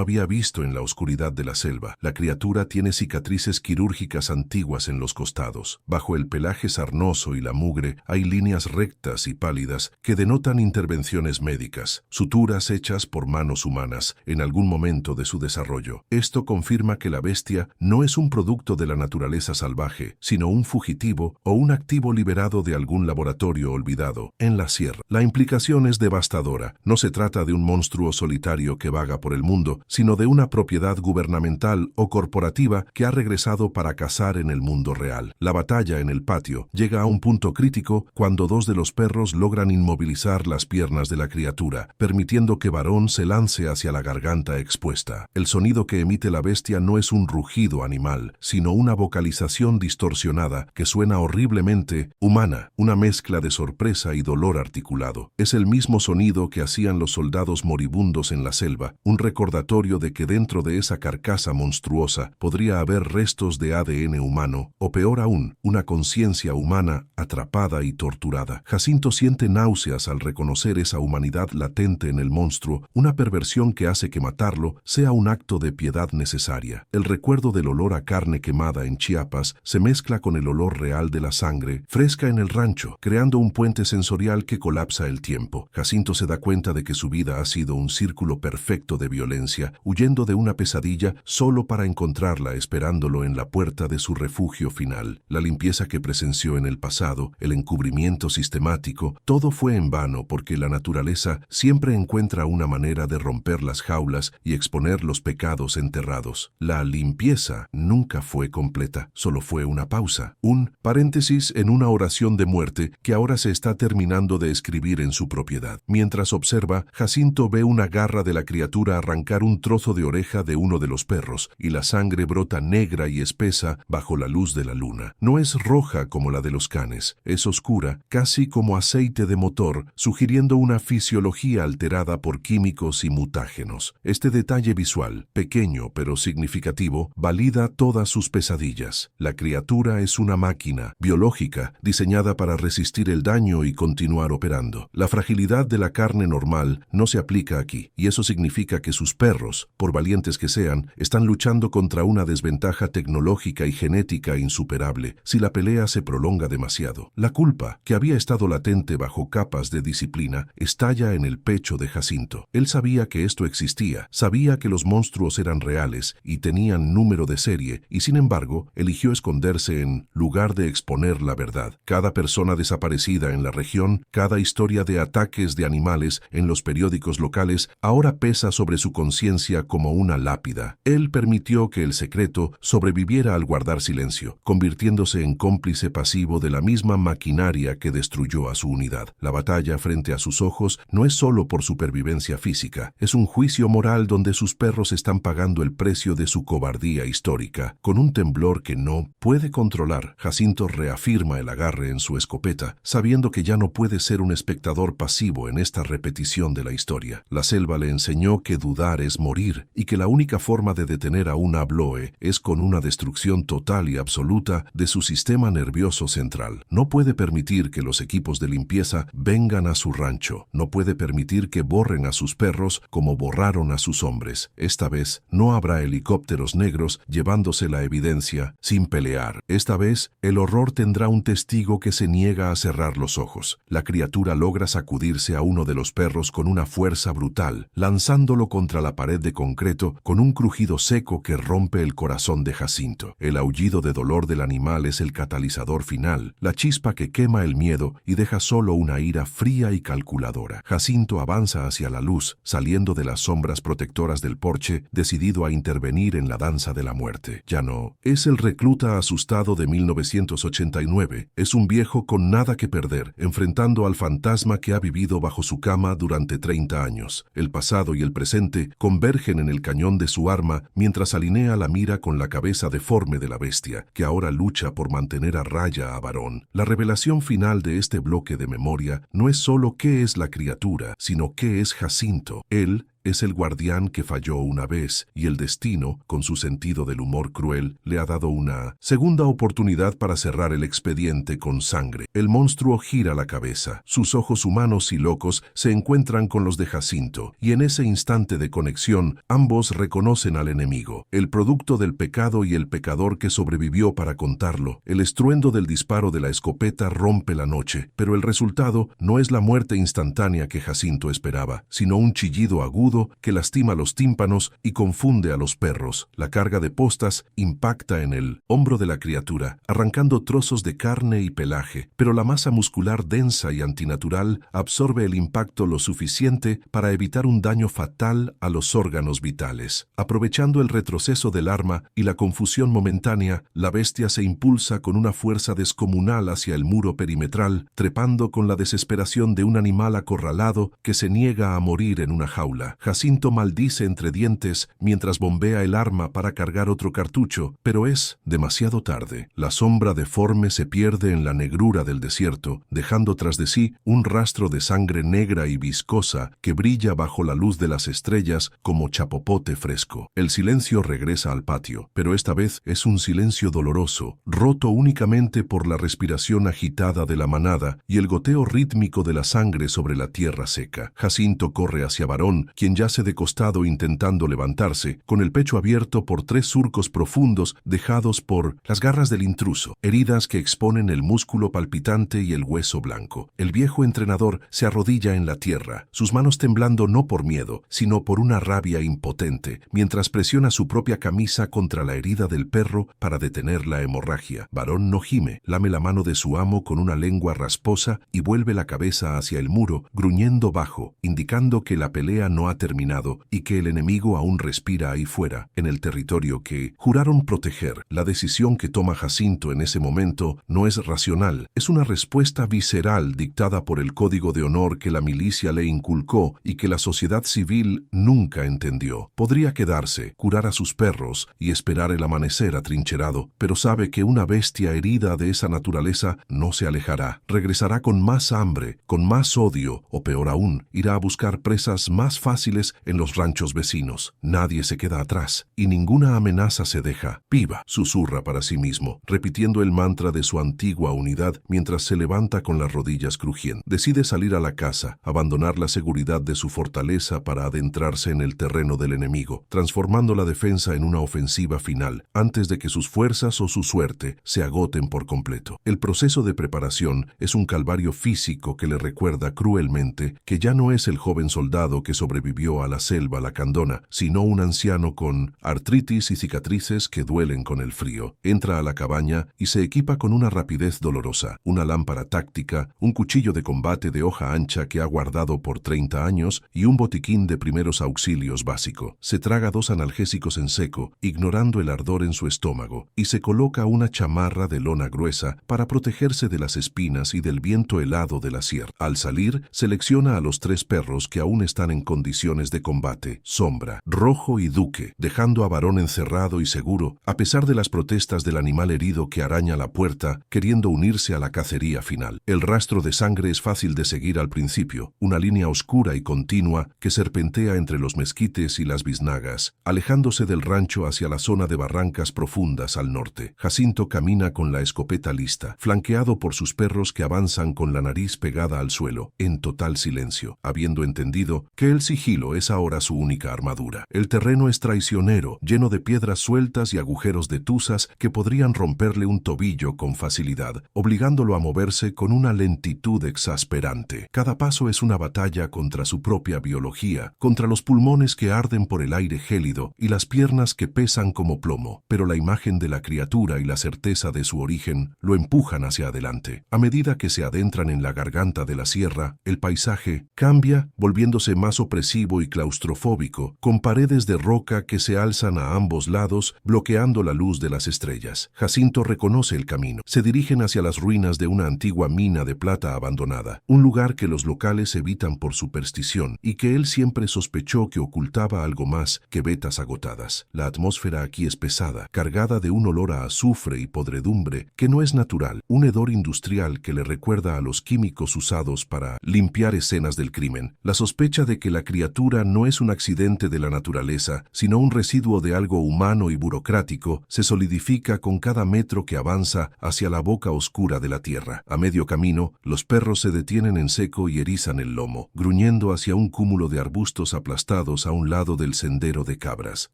había visto en la oscuridad de la selva. La criatura tiene cicatrices quirúrgicas antiguas en los costados. Bajo el pelaje sarnoso y la mugre hay líneas rectas y pálidas que denotan intervenciones médicas, suturas hechas por manos humanas en algún momento de su desarrollo. Esto confirma que la bestia no es un producto de la naturaleza salvaje, sino un fugitivo o un activo liberado de algún laboratorio olvidado en la sierra. La implicación es devastadora. No se trata de un monstruo solitario que vaga por el mundo, sino de una propiedad gubernamental o corporativa que ha regresado para cazar en el mundo real. La batalla en el patio llega a un punto crítico cuando dos de los perros logran inmovilizar las piernas de la criatura, permitiendo que Varón se lance hacia la garganta expuesta. El sonido que emite la bestia no es un rugido animal, sino una vocalización distorsionada que suena horriblemente humana, una mezcla de sorpresa y dolor articulado. Es el mismo sonido que hacían los soldados moribundos en la selva, un recordatorio de que dentro de esa carcasa monstruosa podría haber restos de ADN humano, o peor aún, una conciencia humana atrapada y torturada. Jacinto siente náuseas al reconocer esa humanidad latente en el monstruo, una perversión que hace que matarlo sea un acto de piedad necesaria. El recuerdo del olor a carne quemada en Chiapas se mezcla con el olor real de la sangre fresca en el rancho, creando un puente sensorial que colapsa el tiempo. Jacinto se da cuenta de que su vida ha sido un círculo perfecto de violencia, huyendo de una pesadilla solo para encontrarla esperándolo en la puerta de su refugio final. La limpieza que presenció en el pasado, el encubrimiento sistemático, todo fue en vano porque la naturaleza siempre encuentra una manera de romper las jaulas y exponer los pecados enterrados. La limpieza nunca fue completa, solo fue una pausa, un paréntesis en una oración de muerte que ahora se está terminando de escribir en su propiedad. Mientras observa, Jacinto ve una garra de la criatura arrancar un trozo de oreja de uno de los perros, y la sangre brota negra y espesa bajo la luz de la luna. No es roja como la de los canes, es oscura, casi como aceite de motor, sugiriendo una fisiología alterada por químicos y mutágenos. Este detalle visual, pequeño pero significativo, valida todas sus pesadillas. La criatura es una máquina biológica diseñada para resistir el daño y continuar operando. La fragilidad de la carne normal no se aplica aquí, y eso significa que sus perros, por valientes que sean, están luchando contra una desventaja tecnológica y genética insuperable si la pelea se prolonga demasiado. La culpa, que había estado latente bajo capas de disciplina, estalla en el pecho de Jacinto. Él sabía que esto existía, sabía que los monstruos eran reales y tenían número de serie, y sin embargo, eligió esconderse en lugar de exponer la verdad. Cada persona desaparecida en la región, cada historia de ataques de animales en los periódicos locales, ahora pesa sobre su conciencia como una lápida. Él permitió que el secreto sobreviviera al guardar silencio, convirtiéndose en cómplice pasivo de la misma maquinaria que destruyó a su unidad. La batalla frente a sus ojos no es solo por supervivencia física, es un juicio moral donde sus perros están pagando el precio de su cobardía histórica. Con un temblor que no puede controlar, Jacinto reafirma el agarre en su escopeta, sabiendo que ya no puede ser un espectador pasivo en esta repetición de la historia. La selva le enseñó que dudar es morir y que la única forma de detener a un Abloe es con una destrucción total y absoluta de su sistema nervioso central. No puede permitir que los equipos de limpieza vengan a su rancho. No puede permitir que borren a sus perros como borraron a sus hombres. Esta vez no habrá helicópteros negros llevándose la evidencia sin pelear. Esta vez el horror tendrá un testigo que se niega a cerrar los ojos. La criatura logra sacudirse a uno de los perros con una fuerza brutal, lanzándolo contra la pared de concreto con un crujido seco que rompe el corazón de Jacinto. El aullido de dolor del animal es el catalizador final, la chispa que quema el miedo y deja solo una ira fría y calculadora. Jacinto avanza hacia la luz, saliendo de las sombras protectoras del porche, decidido a intervenir en la danza de la muerte. Ya no es el recluta asustado de 1989, es un viejo con nada que perder, enfrentando al fantasma que ha vivido bajo su cama durante 30 años. El pasado y el presente convergen en el cañón de su arma mientras alinea la mira con la cabeza deforme de la bestia, que ahora lucha por mantener a raya a Varón. La revelación final de este bloque de memoria no es solo qué es la criatura, sino qué es Jacinto. Él es el guardián que falló una vez y el destino, con su sentido del humor cruel, le ha dado una segunda oportunidad para cerrar el expediente con sangre. El monstruo gira la cabeza. Sus ojos humanos y locos se encuentran con los de Jacinto y en ese instante de conexión ambos reconocen al enemigo, el producto del pecado y el pecador que sobrevivió para contarlo. El estruendo del disparo de la escopeta rompe la noche, pero el resultado no es la muerte instantánea que Jacinto esperaba, sino un chillido agudo que lastima los tímpanos y confunde a los perros. La carga de postas impacta en el hombro de la criatura, arrancando trozos de carne y pelaje, pero la masa muscular densa y antinatural absorbe el impacto lo suficiente para evitar un daño fatal a los órganos vitales. Aprovechando el retroceso del arma y la confusión momentánea, la bestia se impulsa con una fuerza descomunal hacia el muro perimetral, trepando con la desesperación de un animal acorralado que se niega a morir en una jaula. Jacinto maldice entre dientes mientras bombea el arma para cargar otro cartucho, pero es demasiado tarde. La sombra deforme se pierde en la negrura del desierto, dejando tras de sí un rastro de sangre negra y viscosa que brilla bajo la luz de las estrellas como chapopote fresco. El silencio regresa al patio, pero esta vez es un silencio doloroso, roto únicamente por la respiración agitada de la manada y el goteo rítmico de la sangre sobre la tierra seca. Jacinto corre hacia Varón, quien yace de costado intentando levantarse, con el pecho abierto por 3 surcos profundos dejados por las garras del intruso, heridas que exponen el músculo palpitante y el hueso blanco. El viejo entrenador se arrodilla en la tierra, sus manos temblando no por miedo, sino por una rabia impotente, mientras presiona su propia camisa contra la herida del perro para detener la hemorragia. Varón no gime, lame la mano de su amo con una lengua rasposa y vuelve la cabeza hacia el muro, gruñendo bajo, indicando que la pelea no ha terminado y que el enemigo aún respira ahí fuera, en el territorio que juraron proteger. La decisión que toma Jacinto en ese momento no es racional, es una respuesta visceral dictada por el código de honor que la milicia le inculcó y que la sociedad civil nunca entendió. Podría quedarse, curar a sus perros y esperar el amanecer atrincherado, pero sabe que una bestia herida de esa naturaleza no se alejará. Regresará con más hambre, con más odio, o peor aún, irá a buscar presas más fáciles en los ranchos vecinos. Nadie se queda atrás y ninguna amenaza se deja. Piba, susurra para sí mismo, repitiendo el mantra de su antigua unidad mientras se levanta con las rodillas crujiendo. Decide salir a la casa, abandonar la seguridad de su fortaleza para adentrarse en el terreno del enemigo, transformando la defensa en una ofensiva final, antes de que sus fuerzas o su suerte se agoten por completo. El proceso de preparación es un calvario físico que le recuerda cruelmente que ya no es el joven soldado que sobrevivió a la selva lacandona, sino un anciano con artritis y cicatrices que duelen con el frío. Entra a la cabaña y se equipa con una rapidez dolorosa, una lámpara táctica, un cuchillo de combate de hoja ancha que ha guardado por 30 años y un botiquín de primeros auxilios básico. Se traga 2 analgésicos en seco, ignorando el ardor en su estómago, y se coloca una chamarra de lona gruesa para protegerse de las espinas y del viento helado de la sierra. Al salir, selecciona a los 3 perros que aún están en condición posiciones de combate, Sombra, Rojo y Duque, dejando a Varón encerrado y seguro, a pesar de las protestas del animal herido que araña la puerta, queriendo unirse a la cacería final. El rastro de sangre es fácil de seguir al principio, una línea oscura y continua que serpentea entre los mezquites y las biznagas, alejándose del rancho hacia la zona de barrancas profundas al norte. Jacinto camina con la escopeta lista, flanqueado por sus perros que avanzan con la nariz pegada al suelo, en total silencio, habiendo entendido que el sigilo es ahora su única armadura. El terreno es traicionero, lleno de piedras sueltas y agujeros de tuzas que podrían romperle un tobillo con facilidad, obligándolo a moverse con una lentitud exasperante. Cada paso es una batalla contra su propia biología, contra los pulmones que arden por el aire gélido y las piernas que pesan como plomo, pero la imagen de la criatura y la certeza de su origen lo empujan hacia adelante. A medida que se adentran en la garganta de la sierra, el paisaje cambia, volviéndose más opresivo y claustrofóbico, con paredes de roca que se alzan a ambos lados, bloqueando la luz de las estrellas. Jacinto reconoce el camino. Se dirigen hacia las ruinas de una antigua mina de plata abandonada, un lugar que los locales evitan por superstición y que él siempre sospechó que ocultaba algo más que vetas agotadas. La atmósfera aquí es pesada, cargada de un olor a azufre y podredumbre que no es natural, un hedor industrial que le recuerda a los químicos usados para limpiar escenas del crimen. La sospecha de que la criatura no es un accidente de la naturaleza, sino un residuo de algo humano y burocrático, se solidifica con cada metro que avanza hacia la boca oscura de la tierra. A medio camino, los perros se detienen en seco y erizan el lomo, gruñendo hacia un cúmulo de arbustos aplastados a un lado del sendero de cabras.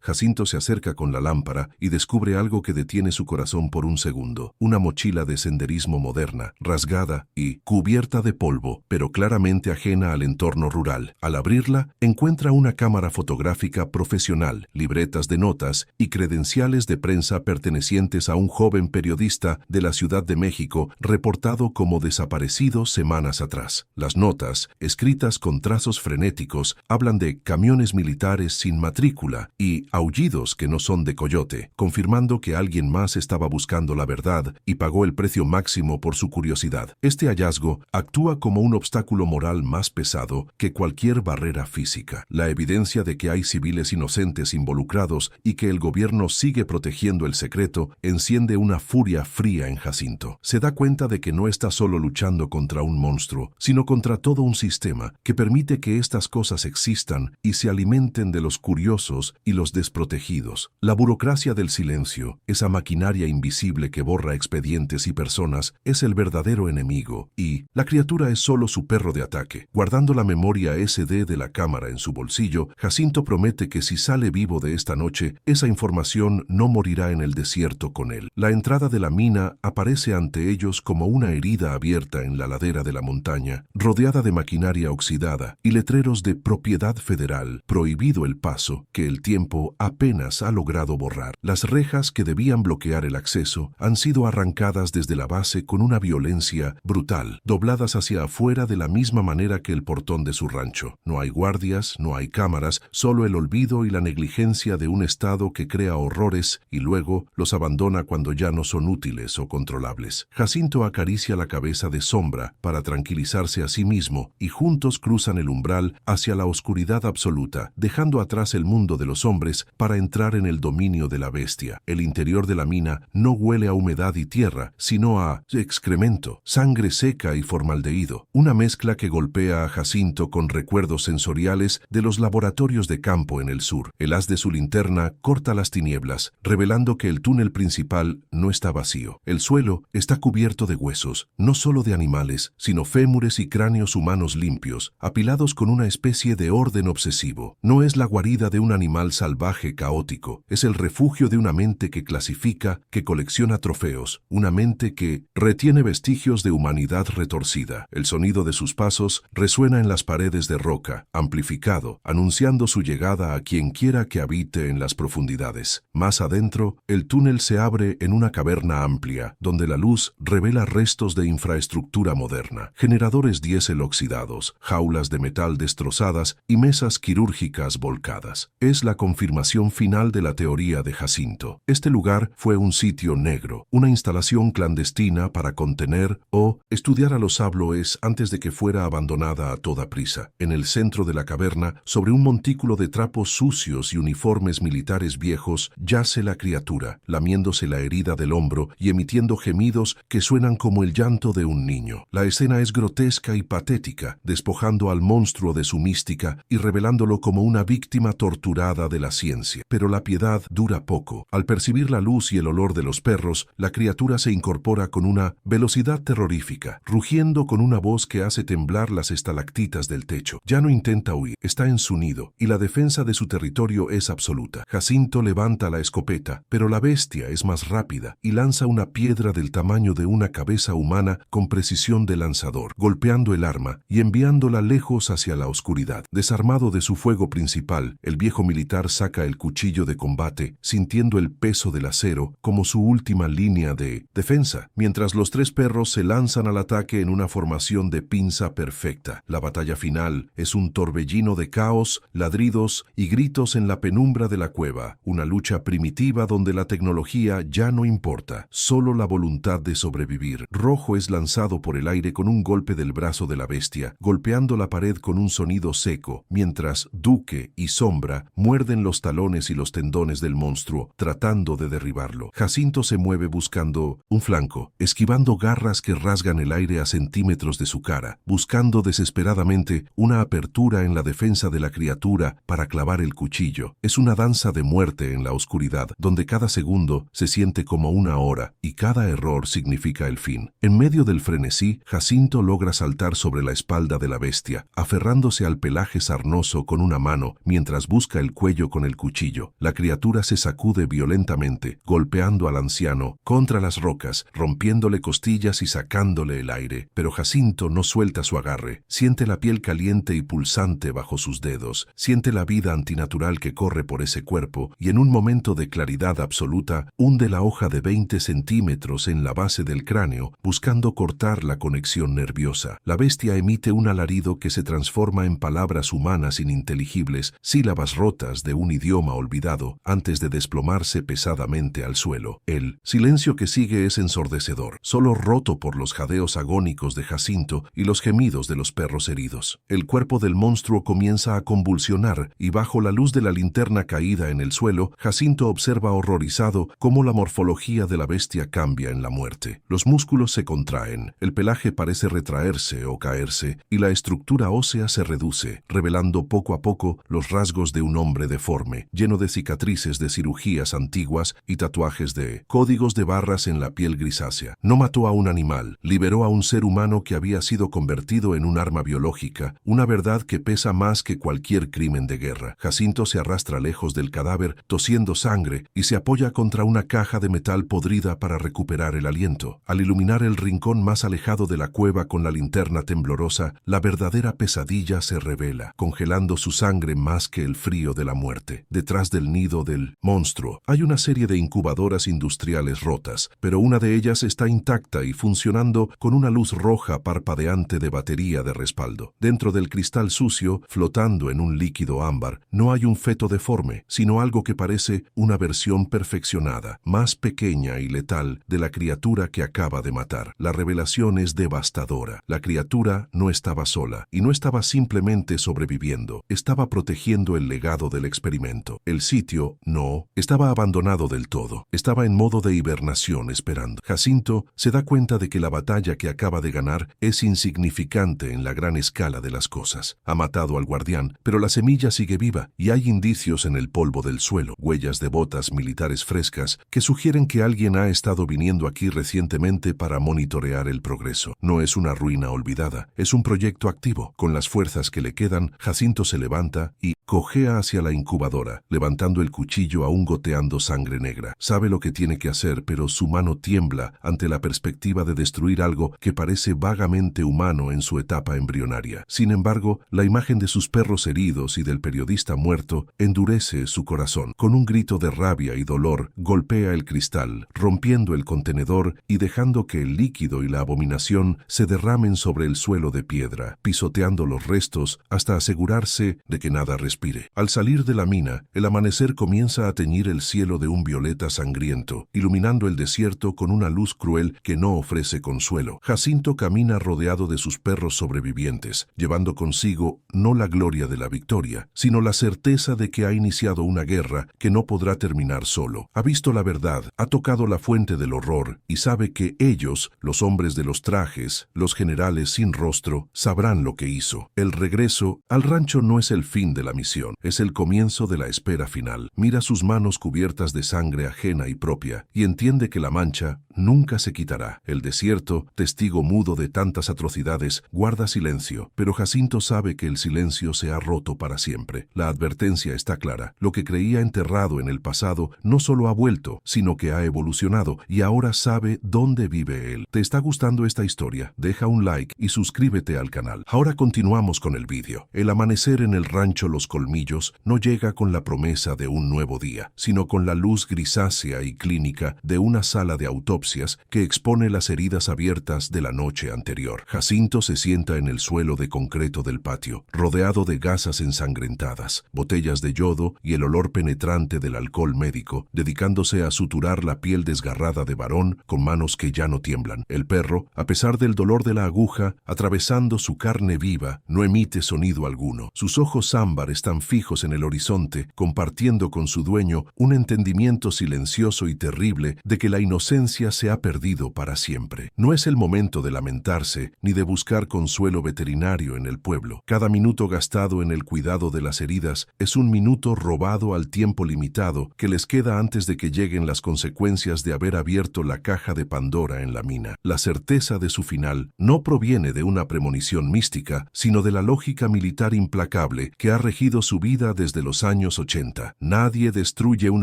Jacinto se acerca con la lámpara y descubre algo que detiene su corazón por un segundo. Una mochila de senderismo moderna, rasgada y cubierta de polvo, pero claramente ajena al entorno rural. Al abrirla, encuentra una cámara fotográfica profesional, libretas de notas y credenciales de prensa pertenecientes a un joven periodista de la Ciudad de México reportado como desaparecido semanas atrás. Las notas, escritas con trazos frenéticos, hablan de camiones militares sin matrícula y aullidos que no son de coyote, confirmando que alguien más estaba buscando la verdad y pagó el precio máximo por su curiosidad. Este hallazgo actúa como un obstáculo moral más pesado que cualquier barrera física. La evidencia de que hay civiles inocentes involucrados y que el gobierno sigue protegiendo el secreto enciende una furia fría en Jacinto. Se da cuenta de que no está solo luchando contra un monstruo, sino contra todo un sistema que permite que estas cosas existan y se alimenten de los curiosos y los desprotegidos. La burocracia del silencio, esa maquinaria invisible que borra expedientes y personas, es el verdadero enemigo, y la criatura es solo su perro de ataque. Guardando la memoria SD de la cámara en su bolsillo, Jacinto promete que si sale vivo de esta noche, esa información no morirá en el desierto con él. La entrada de la mina aparece ante ellos como una herida abierta en la ladera de la montaña, rodeada de maquinaria oxidada y letreros de propiedad federal, prohibido el paso, que el tiempo apenas ha logrado borrar. Las rejas que debían bloquear el acceso han sido arrancadas desde la base con una violencia brutal, dobladas hacia afuera de la misma manera que el portón de su rancho. No hay guardias, no hay cámaras, solo el olvido y la negligencia de un Estado que crea horrores y luego los abandona cuando ya no son útiles o controlables. Jacinto acaricia la cabeza de Sombra para tranquilizarse a sí mismo y juntos cruzan el umbral hacia la oscuridad absoluta, dejando atrás el mundo de los hombres para entrar en el dominio de la bestia. El interior de la mina no huele a humedad y tierra, sino a excremento, sangre seca y formaldehído, una mezcla que golpea a Jacinto con recuerdos sensoriales de los laboratorios de campo en el sur. El haz de su linterna corta las tinieblas, revelando que el túnel principal no está vacío. El suelo está cubierto de huesos, no solo de animales, sino fémures y cráneos humanos limpios, apilados con una especie de orden obsesivo. No es la guarida de un animal salvaje caótico, es el refugio de una mente que clasifica, que colecciona trofeos, una mente que retiene vestigios de humanidad retorcida. El sonido de sus pasos resuena en las paredes de roca, amplificado, anunciando su llegada a quien quiera que habite en las profundidades. Más adentro, el túnel se abre en una caverna amplia, donde la luz revela restos de infraestructura moderna, generadores diésel oxidados, jaulas de metal destrozadas y mesas quirúrgicas volcadas. Es la confirmación final de la teoría de Jacinto. Este lugar fue un sitio negro, una instalación clandestina para contener o estudiar a los sabloes antes de que fuera abandonada a toda prisa. En el centro de la caverna caverna, sobre un montículo de trapos sucios y uniformes militares viejos, yace la criatura, lamiéndose la herida del hombro y emitiendo gemidos que suenan como el llanto de un niño. La escena es grotesca y patética, despojando al monstruo de su mística y revelándolo como una víctima torturada de la ciencia. Pero la piedad dura poco. Al percibir la luz y el olor de los perros, la criatura se incorpora con una velocidad terrorífica, rugiendo con una voz que hace temblar las estalactitas del techo. Ya no intenta huir, está en su nido, y la defensa de su territorio es absoluta. Jacinto levanta la escopeta, pero la bestia es más rápida y lanza una piedra del tamaño de una cabeza humana con precisión de lanzador, golpeando el arma y enviándola lejos hacia la oscuridad. Desarmado de su fuego principal, el viejo militar saca el cuchillo de combate, sintiendo el peso del acero como su última línea de defensa, mientras los tres perros se lanzan al ataque en una formación de pinza perfecta. La batalla final es un torbellino de caos, ladridos y gritos en la penumbra de la cueva, una lucha primitiva donde la tecnología ya no importa, solo la voluntad de sobrevivir. Rojo es lanzado por el aire con un golpe del brazo de la bestia, golpeando la pared con un sonido seco, mientras Duque y Sombra muerden los talones y los tendones del monstruo, tratando de derribarlo. Jacinto se mueve buscando un flanco, esquivando garras que rasgan el aire a centímetros de su cara, buscando desesperadamente una apertura en la defensa de la criatura para clavar el cuchillo. Es una danza de muerte en la oscuridad, donde cada segundo se siente como una hora y cada error significa el fin. En medio del frenesí, Jacinto logra saltar sobre la espalda de la bestia, aferrándose al pelaje sarnoso con una mano mientras busca el cuello con el cuchillo. La criatura se sacude violentamente, golpeando al anciano contra las rocas, rompiéndole costillas y sacándole el aire. Pero Jacinto no suelta su agarre. Siente la piel caliente y pulsante bajo sus dedos, siente la vida antinatural que corre por ese cuerpo y en un momento de claridad absoluta hunde la hoja de 20 centímetros en la base del cráneo, buscando cortar la conexión nerviosa. La bestia emite un alarido que se transforma en palabras humanas ininteligibles, sílabas rotas de un idioma olvidado, antes de desplomarse pesadamente al suelo. El silencio que sigue es ensordecedor, solo roto por los jadeos agónicos de Jacinto y los gemidos de los perros heridos. El cuerpo del monstruo comienza a convulsionar y bajo la luz de la linterna caída en el suelo, Jacinto observa horrorizado cómo la morfología de la bestia cambia en la muerte. Los músculos se contraen, el pelaje parece retraerse o caerse y la estructura ósea se reduce, revelando poco a poco los rasgos de un hombre deforme, lleno de cicatrices de cirugías antiguas y tatuajes de códigos de barras en la piel grisácea. No mató a un animal, liberó a un ser humano que había sido convertido en un arma biológica, una verdad que pesa más que cualquier crimen de guerra. Jacinto se arrastra lejos del cadáver, tosiendo sangre, y se apoya contra una caja de metal podrida para recuperar el aliento. Al iluminar el rincón más alejado de la cueva con la linterna temblorosa, la verdadera pesadilla se revela, congelando su sangre más que el frío de la muerte. Detrás del nido del monstruo hay una serie de incubadoras industriales rotas, pero una de ellas está intacta y funcionando con una luz roja parpadeante de batería de respaldo. Dentro del cristal sucio, flotando en un líquido ámbar, no hay un feto deforme, sino algo que parece una versión perfeccionada, más pequeña y letal de la criatura que acaba de matar. La revelación es devastadora. La criatura no estaba sola, y no estaba simplemente sobreviviendo, estaba protegiendo el legado del experimento. El sitio, no, estaba abandonado del todo, estaba en modo de hibernación esperando. Jacinto se da cuenta de que la batalla que acaba de ganar es insignificante en la gran escala de las cosas. Ha matado al guardián, pero la semilla sigue viva, y hay indicios en el polvo del suelo, huellas de botas militares frescas que sugieren que alguien ha estado viniendo aquí recientemente para monitorear el progreso. No es una ruina olvidada, es un proyecto activo. Con las fuerzas que le quedan, Jacinto se levanta y cojea hacia la incubadora, levantando el cuchillo aún goteando sangre negra. Sabe lo que tiene que hacer, pero su mano tiembla ante la perspectiva de destruir algo que parece vagamente humano en su etapa embrionaria. Sin embargo, la imagen de sus perros heridos y del periodista muerto endurece su corazón. Con un grito de rabia y dolor, golpea el cristal, rompiendo el contenedor y dejando que el líquido y la abominación se derramen sobre el suelo de piedra, pisoteando los restos hasta asegurarse de que nada respire. Al salir de la mina, el amanecer comienza a teñir el cielo de un violeta sangriento, iluminando el desierto con una luz cruel que no ofrece consuelo. Jacinto camina rodeado de sus perros sobrevivientes, llevando consigo no no la gloria de la victoria, sino la certeza de que ha iniciado una guerra que no podrá terminar solo. Ha visto la verdad, ha tocado la fuente del horror y sabe que ellos, los hombres de los trajes, los generales sin rostro, sabrán lo que hizo. El regreso al rancho no es el fin de la misión, es el comienzo de la espera final. Mira sus manos cubiertas de sangre ajena y propia y entiende que la mancha nunca se quitará. El desierto, testigo mudo de tantas atrocidades, guarda silencio, pero Jacinto sabe que el silencio se ha roto para siempre. La advertencia está clara. Lo que creía enterrado en el pasado no solo ha vuelto, sino que ha evolucionado y ahora sabe dónde vive él. ¿Te está gustando esta historia? Deja un like y suscríbete al canal. Ahora continuamos con el vídeo. El amanecer en el rancho Los Colmillos no llega con la promesa de un nuevo día, sino con la luz grisácea y clínica de una sala de autopsia que expone las heridas abiertas de la noche anterior. Jacinto se sienta en el suelo de concreto del patio, rodeado de gasas ensangrentadas, botellas de yodo y el olor penetrante del alcohol médico, dedicándose a suturar la piel desgarrada de varón con manos que ya no tiemblan. El perro, a pesar del dolor de la aguja, atravesando su carne viva, no emite sonido alguno. Sus ojos ámbar están fijos en el horizonte, compartiendo con su dueño un entendimiento silencioso y terrible de que la inocencia se ha perdido para siempre. No es el momento de lamentarse ni de buscar consuelo veterinario en el pueblo. Cada minuto gastado en el cuidado de las heridas es un minuto robado al tiempo limitado que les queda antes de que lleguen las consecuencias de haber abierto la caja de Pandora en la mina. La certeza de su final no proviene de una premonición mística, sino de la lógica militar implacable que ha regido su vida desde los años 80. Nadie destruye un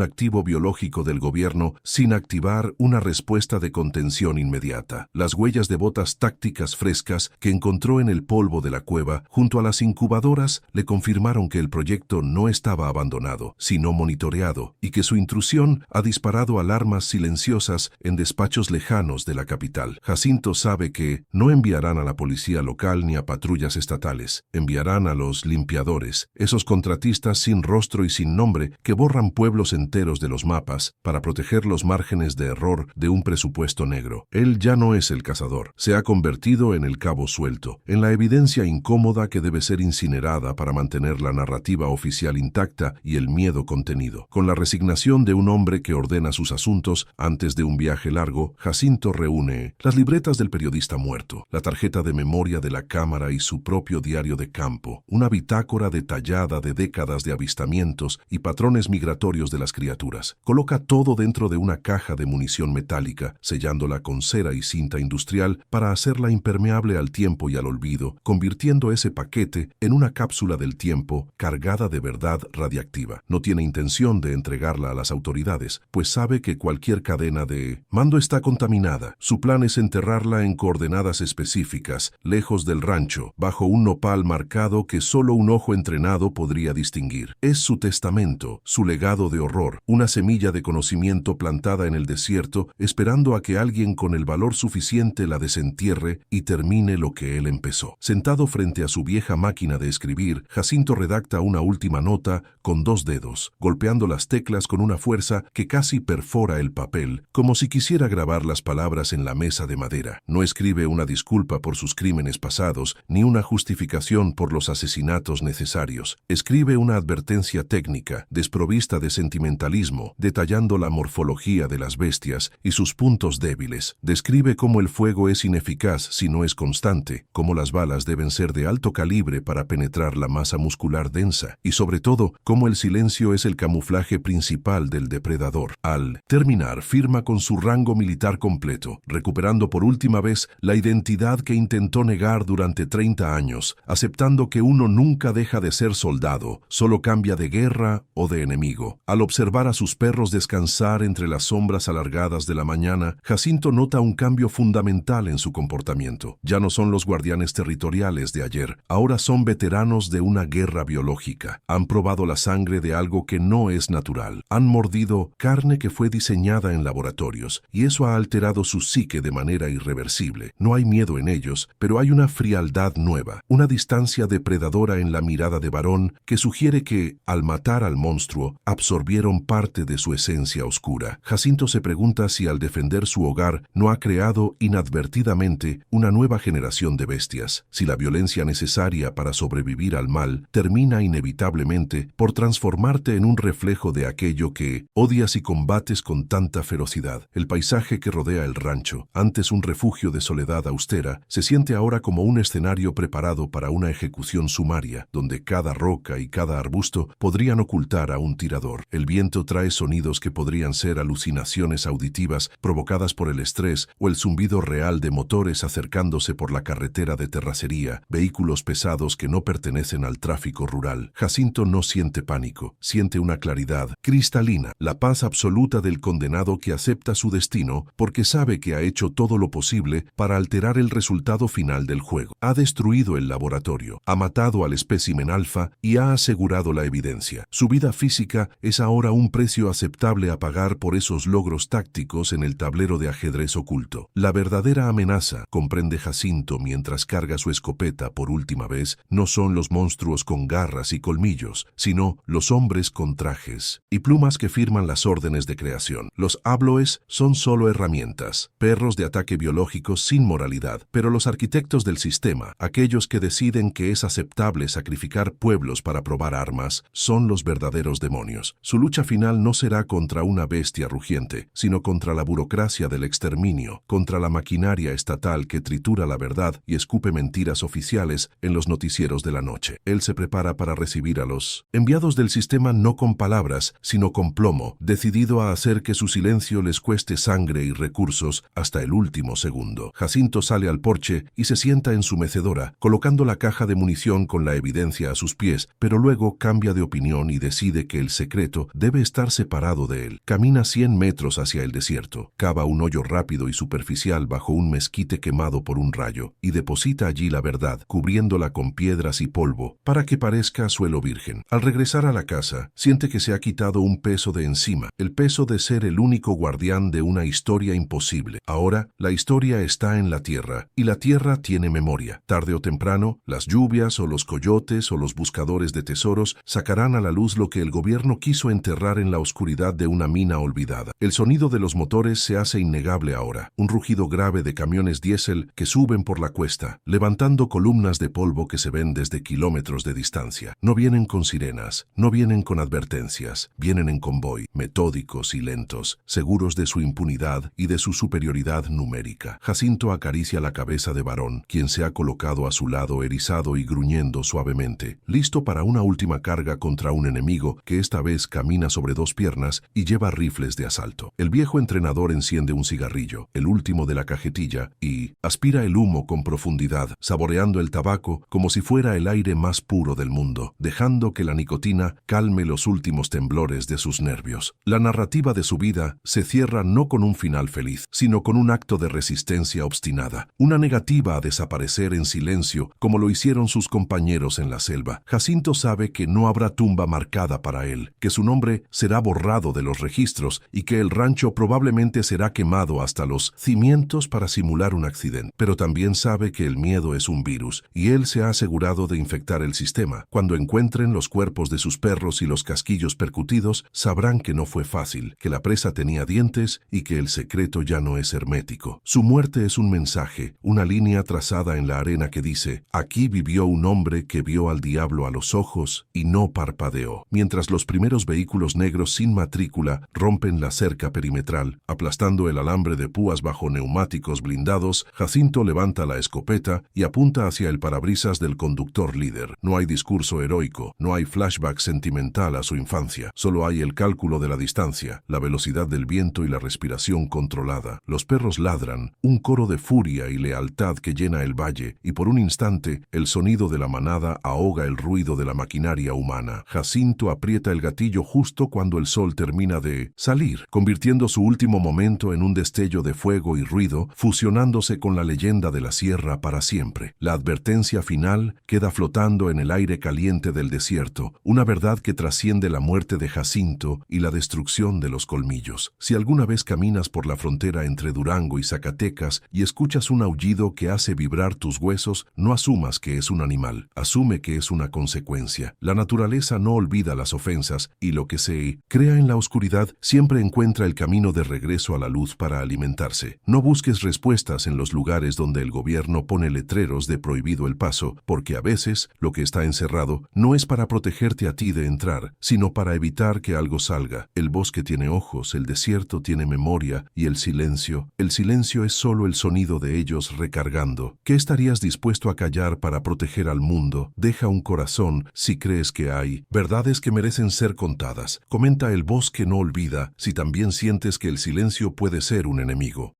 activo biológico del gobierno sin activar una respuesta de contención inmediata. Las huellas de botas tácticas frescas que encontró en el polvo de la cueva junto a las incubadoras le confirmaron que el proyecto no estaba abandonado, sino monitoreado, y que su intrusión ha disparado alarmas silenciosas en despachos lejanos de la capital. Jacinto sabe que no enviarán a la policía local ni a patrullas estatales, enviarán a los limpiadores, esos contratistas sin rostro y sin nombre que borran pueblos enteros de los mapas para proteger los márgenes de error de un presupuesto negro. Él ya no es el cazador, se ha convertido en el cabo suelto, en la evidencia incómoda que debe ser incinerada para mantener la narrativa oficial intacta y el miedo contenido. Con la resignación de un hombre que ordena sus asuntos antes de un viaje largo, Jacinto reúne las libretas del periodista muerto, la tarjeta de memoria de la cámara y su propio diario de campo, una bitácora detallada de décadas de avistamientos y patrones migratorios de las criaturas. Coloca todo dentro de una caja de munición metálica, sellándola con cera y cinta industrial para hacerla impermeable al tiempo y al olvido, convirtiendo ese paquete en una cápsula del tiempo cargada de verdad radiactiva. No tiene intención de entregarla a las autoridades, pues sabe que cualquier cadena de mando está contaminada. Su plan es enterrarla en coordenadas específicas, lejos del rancho, bajo un nopal marcado que solo un ojo entrenado podría distinguir. Es su testamento, su legado de horror, una semilla de conocimiento plantada en el desierto, esperando a que alguien con el valor suficiente la desentierre y termine lo que él empezó. Sentado frente a su vieja máquina de escribir, Jacinto redacta una última nota con 2 dedos, golpeando las teclas con una fuerza que casi perfora el papel, como si quisiera grabar las palabras en la mesa de madera. No escribe una disculpa por sus crímenes pasados, ni una justificación por los asesinatos necesarios. Escribe una advertencia técnica, desprovista de sentimentalismo, detallando la morfología de las bestias y sus puntos débiles. Describe cómo el fuego es ineficaz si no es constante, cómo las balas deben ser de alto calibre para penetrar la masa muscular densa, y sobre todo, cómo el silencio es el camuflaje principal del depredador. Al terminar, firma con su rango militar completo, recuperando por última vez la identidad que intentó negar durante 30 años, aceptando que uno nunca deja de ser soldado, solo cambia de guerra o de enemigo. Al observar a sus perros descansar entre las sombras alargadas de la mañana, Jacinto nota un cambio fundamental en su comportamiento. Ya no son los guardianes territoriales de ayer, ahora son veteranos de una guerra biológica. Han probado la sangre de algo que no es natural. Han mordido carne que fue diseñada en laboratorios, y eso ha alterado su psique de manera irreversible. No hay miedo en ellos, pero hay una frialdad nueva, una distancia depredadora en la mirada de varón que sugiere que, al matar al monstruo, absorbieron parte de su esencia oscura. Jacinto se pregunta si al defender su hogar no ha creado inadvertidamente una nueva generación de bestias. Si la violencia necesaria para sobrevivir al mal termina inevitablemente por transformarte en un reflejo de aquello que odias y combates con tanta ferocidad. El paisaje que rodea el rancho, antes un refugio de soledad austera, se siente ahora como un escenario preparado para una ejecución sumaria, donde cada roca y cada arbusto podrían ocultar a un tirador. El viento trae sonidos que podrían ser alucinaciones auditivas provocadas por el estrés o el zumbido real de motores acercándose por la carretera de terracería, vehículos pesados que no pertenecen al tráfico rural. Jacinto no siente pánico, siente una claridad cristalina, la paz absoluta del condenado que acepta su destino porque sabe que ha hecho todo lo posible para alterar el resultado final del juego. Ha destruido el laboratorio, ha matado al espécimen alfa y ha asegurado la evidencia. Su vida física es ahora un precio aceptable a pagar por esos logros tácticos en el tablero de ajedrez oculto. La verdadera amenaza, comprende Jacinto mientras carga su escopeta por última vez, no son los monstruos con garras y colmillos, sino los hombres con trajes y plumas que firman las órdenes de creación. Los Abloes son solo herramientas, perros de ataque biológicos sin moralidad, pero los arquitectos del sistema, aquellos que deciden que es aceptable sacrificar pueblos para probar armas, son los verdaderos demonios. Su lucha final no será contra una bestia rugiente, sino contra la burocracia del exterminio, contra la maquinaria estatal que tritura la verdad y escupe mentiras oficiales en los noticieros de la noche. Él se prepara para recibir a los enviados del sistema no con palabras, sino con plomo, decidido a hacer que su silencio les cueste sangre y recursos hasta el último segundo. Jacinto sale al porche y se sienta en su mecedora, colocando la caja de munición con la evidencia a sus pies, pero luego cambia de opinión y decide que el secreto debe estar separado de él. Camina 100 metros hacia el desierto, cava un hoyo rápido y superficial bajo un mezquite quemado por un rayo, y deposita allí la verdad, cubriéndola con piedras y polvo, para que parezca suelo virgen. Al regresar a la casa, siente que se ha quitado un peso de encima, el peso de ser el único guardián de una historia imposible. Ahora, la historia está en la tierra, y la tierra tiene memoria. Tarde o temprano, las lluvias o los coyotes o los buscadores de tesoros sacarán a la luz lo que el gobierno quiso enterrar en la oscuridad de una mina olvidada. El sonido de los motores se hace innegable ahora, un rugido grave de camiones diésel que suben por la cuesta, levantando columnas de polvo que se ven desde kilómetros de distancia. No vienen con sirenas, no vienen con advertencias, vienen en convoy, metódicos y lentos, seguros de su impunidad y de su superioridad numérica. Jacinto acaricia la cabeza de Varón, quien se ha colocado a su lado erizado y gruñendo suavemente, listo para una última carga contra un enemigo que esta vez camina sobre dos piernas y lleva rifles de asalto. El viejo entrenador enciende un cigarrillo, el último de la cajetilla, y aspira el humo con profundidad, saboreando el tabaco como si fuera el aire más puro del mundo, dejando que la nicotina calme los últimos temblores de sus nervios. La narrativa de su vida se cierra no con un final feliz, sino con un acto de resistencia obstinada, una negativa a desaparecer en silencio como lo hicieron sus compañeros en la selva. Jacinto sabe que no habrá tumba marcada para él, que su nombre será borrado de los registros y que el rancho probablemente será quemado hasta los cimientos para simular un accidente. Pero también sabe que el miedo es un virus y él se ha asegurado de infectar el sistema. Cuando encuentren los cuerpos de sus perros y los casquillos percutidos, sabrán que no fue fácil, que la presa tenía dientes y que el secreto ya no es hermético. Su muerte es un mensaje, una línea trazada en la arena que dice: aquí vivió un hombre que vio al diablo a los ojos y no parpadeó. Mientras los primeros vehículos negros sin matrícula rompen la cerca perimetral, aplastando el alambre de púas bajo neumáticos blindados, Jacinto levanta la escopeta y apunta hacia el parabrisas del conductor líder. No hay discurso heroico, no hay flashback sentimental a su infancia, solo hay el cálculo de la distancia, la velocidad del viento y la respiración controlada. Los perros ladran, un coro de furia y lealtad que llena el valle, y por un instante el sonido de la manada ahoga el ruido de la maquinaria humana. Jacinto aprieta el gatillo justo cuando el sol termina de salir, convirtiendo su último momento en un destello de fuego y ruido, fusionándose con la leyenda de la sierra para siempre. La advertencia final queda flotando en el aire caliente del desierto, una verdad que trasciende la muerte de Jacinto y la destrucción de los colmillos. Si alguna vez caminas por la frontera entre Durango y Zacatecas y escuchas un aullido que hace vibrar tus huesos, no asumas que es un animal, asume que es una consecuencia. La naturaleza no olvida las ofensas y lo que se crea en la oscuridad siempre encuentra el camino de regreso acceso a la luz para alimentarse. No busques respuestas en los lugares donde el gobierno pone letreros de prohibido el paso, porque a veces lo que está encerrado no es para protegerte a ti de entrar, sino para evitar que algo salga. El bosque tiene ojos, el desierto tiene memoria y el silencio es solo el sonido de ellos recargando. ¿Qué estarías dispuesto a callar para proteger al mundo? Deja un corazón si crees que hay verdades que merecen ser contadas. Comenta El bosque no olvida si también sientes que el silencio puede ser un enemigo.